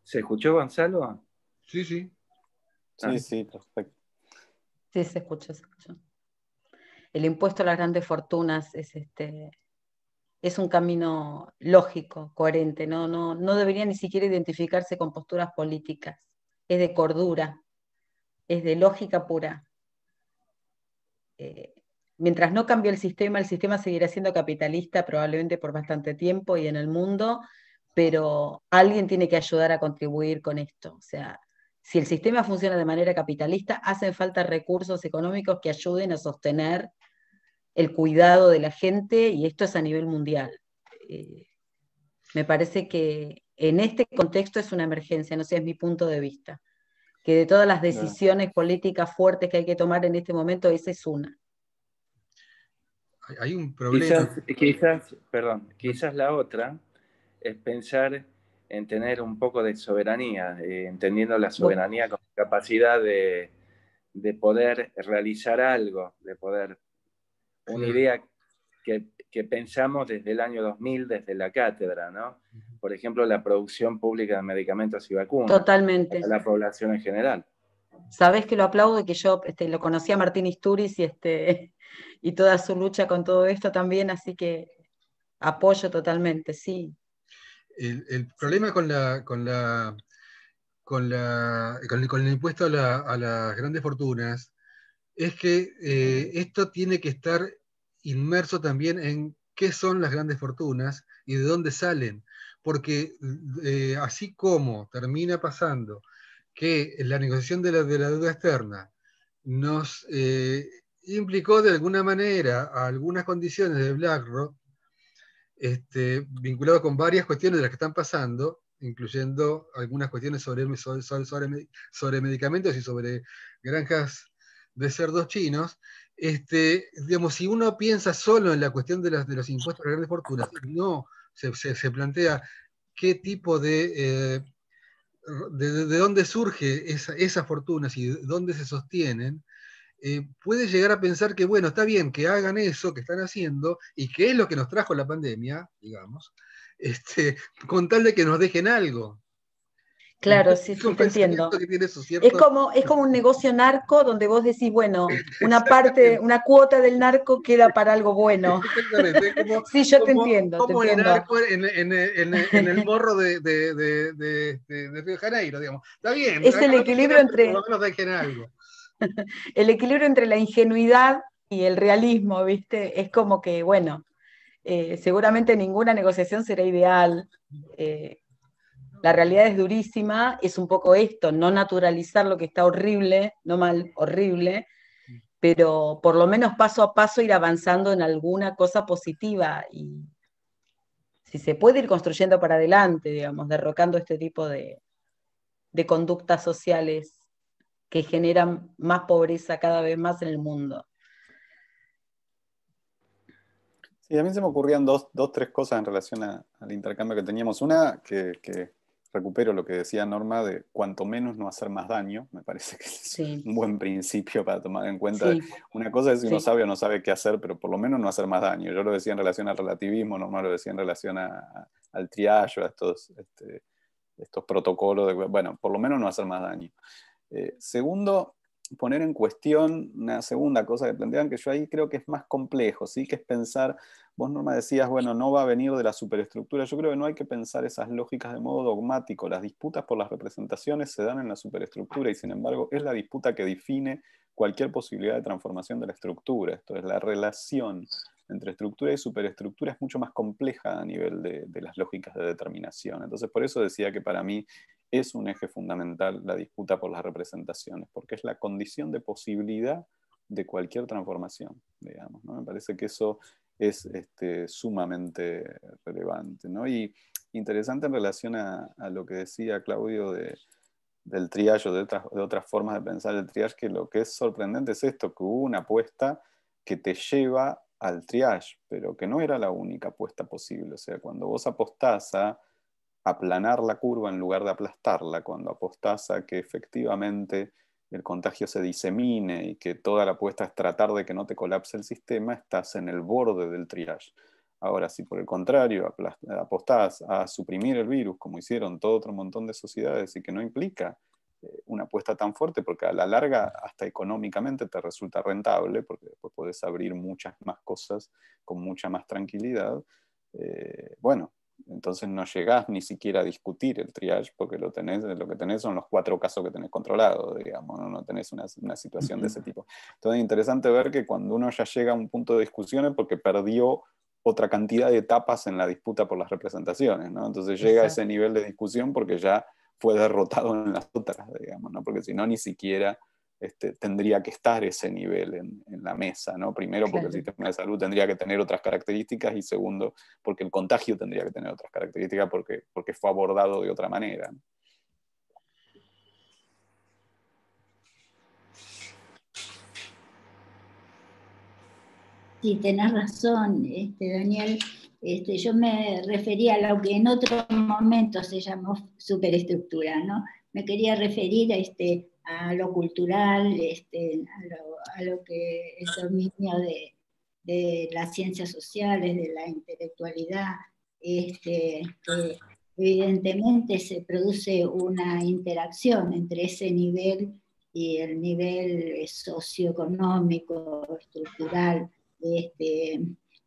¿Se escuchó, Gonzalo? Sí, sí. Sí, sí, perfecto. Sí, se escuchó, se escuchó. El impuesto a las grandes fortunas es un camino lógico, coherente, no debería ni siquiera identificarse con posturas políticas, es de cordura, es de lógica pura. Mientras no cambie el sistema seguirá siendo capitalista probablemente por bastante tiempo y en el mundo, pero alguien tiene que ayudar a contribuir con esto. O sea, si el sistema funciona de manera capitalista, hacen falta recursos económicos que ayuden a sostener el cuidado de la gente, y esto es a nivel mundial. Me parece que en este contexto es una emergencia, no sé, es mi punto de vista, que de todas las decisiones políticas fuertes que hay que tomar en este momento, esa es una. Hay un problema. Quizás la otra es pensar en tener un poco de soberanía, entendiendo la soberanía como capacidad de poder realizar algo, de poder, una idea que pensamos desde el año 2000, desde la cátedra, ¿no? Por ejemplo, la producción pública de medicamentos y vacunas. Totalmente. Para la población en general. Sabés que lo aplaudo, que yo lo conocí a Martín Istúriz y toda su lucha con todo esto también, así que apoyo totalmente, sí. El problema con el impuesto a las grandes fortunas es que esto tiene que estar inmerso también en qué son las grandes fortunas y de dónde salen, porque así como termina pasando que la negociación de la deuda externa nos implicó de alguna manera a algunas condiciones de BlackRock, vinculado con varias cuestiones de las que están pasando, incluyendo algunas cuestiones sobre medicamentos y sobre granjas de cerdos chinos. Digamos, si uno piensa solo en la cuestión de los impuestos a las grandes fortunas, no se plantea qué tipo de dónde surge esas fortunas y dónde se sostienen, puede llegar a pensar que, bueno, está bien que hagan eso que están haciendo y que es lo que nos trajo la pandemia, digamos, con tal de que nos dejen algo. Claro, sí, sí, te entiendo. Es como un negocio narco donde vos decís, bueno, una parte, una cuota del narco queda para algo bueno. Exactamente. Sí, yo te entiendo. Como el narco en el morro de Río de Janeiro, digamos. Está bien. Es el equilibrio entre... Por lo menos dejen algo. El equilibrio entre la ingenuidad y el realismo, ¿viste? Es como que, bueno, seguramente ninguna negociación será ideal. La realidad es durísima, es un poco esto, no naturalizar lo que está horrible, no mal, horrible, pero por lo menos paso a paso ir avanzando en alguna cosa positiva y si se puede ir construyendo para adelante, digamos, derrocando este tipo de conductas sociales que generan más pobreza cada vez más en el mundo. Sí, a mí se me ocurrían dos, tres cosas en relación al intercambio que teníamos. Una, que recupero lo que decía Norma, de cuanto menos no hacer más daño. Me parece que es un buen principio para tomar en cuenta. Sí. Una cosa es si uno sabe o no sabe qué hacer, pero por lo menos no hacer más daño. Yo lo decía en relación al relativismo, Norma lo decía en relación al triage, a estos protocolos. Bueno, por lo menos no hacer más daño. Segundo, poner en cuestión una segunda cosa que plantean, que yo ahí creo que es más complejo, ¿sí? Que es pensar, vos Norma decías, bueno, no va a venir de la superestructura. Yo creo que no hay que pensar esas lógicas de modo dogmático. Las disputas por las representaciones se dan en la superestructura y sin embargo es la disputa que define cualquier posibilidad de transformación de la estructura. Esto es, la relación entre estructura y superestructura es mucho más compleja a nivel de las lógicas de determinación. Entonces por eso decía que para mí es un eje fundamental la disputa por las representaciones, porque es la condición de posibilidad de cualquier transformación, digamos, ¿no? Me parece que eso es sumamente relevante, ¿no? Y interesante en relación a lo que decía Claudio del triage o de otras formas de pensar el triage, que lo que es sorprendente es esto, que hubo una apuesta que te lleva al triage, pero que no era la única apuesta posible. O sea, cuando vos apostás a aplanar la curva en lugar de aplastarla, cuando apostás a que efectivamente el contagio se disemine y que toda la apuesta es tratar de que no te colapse el sistema, estás en el borde del triage. Ahora, si por el contrario apostás a suprimir el virus, como hicieron todo otro montón de sociedades, y que no implica una apuesta tan fuerte, porque a la larga hasta económicamente te resulta rentable, porque después podés abrir muchas más cosas con mucha más tranquilidad, bueno, entonces no llegás ni siquiera a discutir el triage, porque lo que tenés son los 4 casos que tenés controlados, digamos, no tenés una situación de ese tipo. Entonces es interesante ver que cuando uno ya llega a un punto de discusión es porque perdió otra cantidad de etapas en la disputa por las representaciones, ¿no? Entonces llega a ese nivel de discusión porque ya fue derrotado en las otras, digamos, ¿no? Porque si no, ni siquiera tendría que estar ese nivel en la mesa, ¿no? Primero porque el sistema de salud tendría que tener otras características, y segundo porque el contagio tendría que tener otras características porque fue abordado de otra manera, ¿no? Sí, tenés razón, Daniel. Yo me refería a lo que en otro momento se llamó superestructura, ¿no? Me quería referir a lo cultural, a lo que el dominio de las ciencias sociales, de la intelectualidad, que evidentemente se produce una interacción entre ese nivel y el nivel socioeconómico, estructural,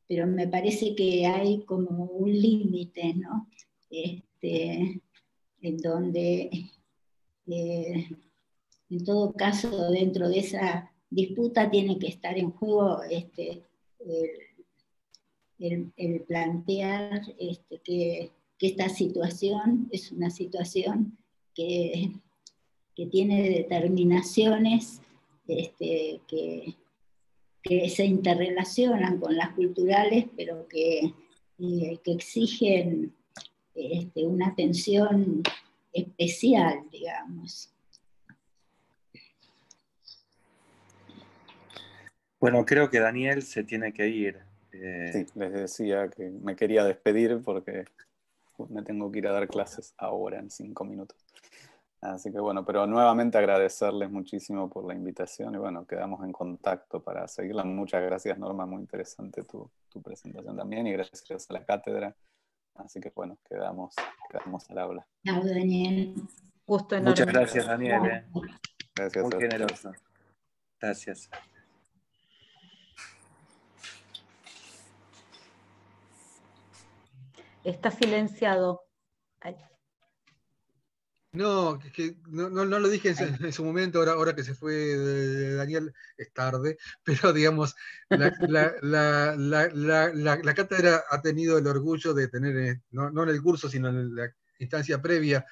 pero me parece que hay como un límite, ¿no? En donde, en todo caso, dentro de esa disputa tiene que estar en juego el plantear que esta situación es una situación que tiene determinaciones que se interrelacionan con las culturales, pero que exigen una atención especial, digamos. Bueno, creo que Daniel se tiene que ir. Sí, les decía que me quería despedir porque me tengo que ir a dar clases ahora en 5 minutos. Así que bueno, pero nuevamente agradecerles muchísimo por la invitación y bueno, quedamos en contacto para seguirla. Muchas gracias, Norma, muy interesante tu presentación también, y gracias a la cátedra. Así que bueno, quedamos al habla. Chao, Daniel. Gusto enorme. Muchas gracias, Daniel. Gracias. Muy generoso. Gracias. Está silenciado. Ay. No, no lo dije en su momento, ahora que se fue Daniel, es tarde, pero digamos, la cátedra ha tenido el orgullo de tener, no en el curso, sino en la instancia previa,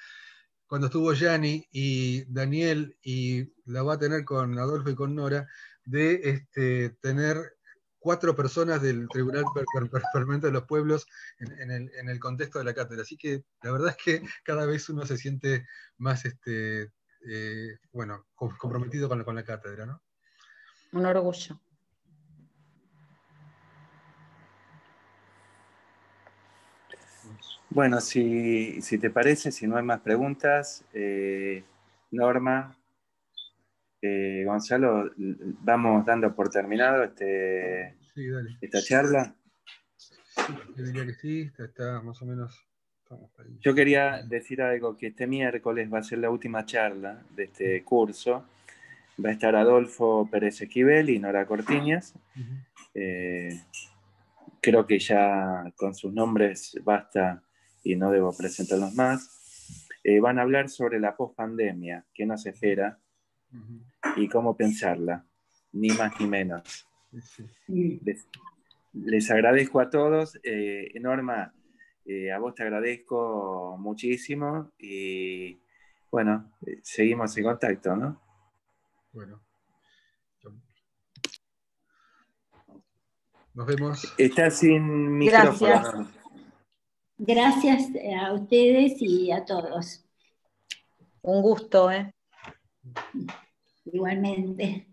cuando estuvo Gianni y Daniel, y la va a tener con Adolfo y con Nora, de tener 4 personas del Tribunal Permanente de los Pueblos en el contexto de la cátedra. Así que la verdad es que cada vez uno se siente más comprometido con la cátedra, ¿no? Un orgullo. Bueno, si te parece, si no hay más preguntas, Norma, Gonzalo, vamos dando por terminado Sí, dale. esta charla. Yo diría que sí, está más o menos. Ahí. Yo quería decir algo, que este miércoles va a ser la última charla de este curso. Va a estar Adolfo Pérez Esquivel y Nora Cortiñas. Creo que ya con sus nombres basta y no debo presentarlos más. Van a hablar sobre la pospandemia, qué nos espera y cómo pensarla, ni más ni menos. Sí. Les agradezco a todos. Norma, a vos te agradezco muchísimo y Bueno, seguimos en contacto, ¿no? Bueno. Nos vemos. Está sin micrófono. Gracias. Gracias a ustedes y a todos. Un gusto, ¿eh? Igualmente.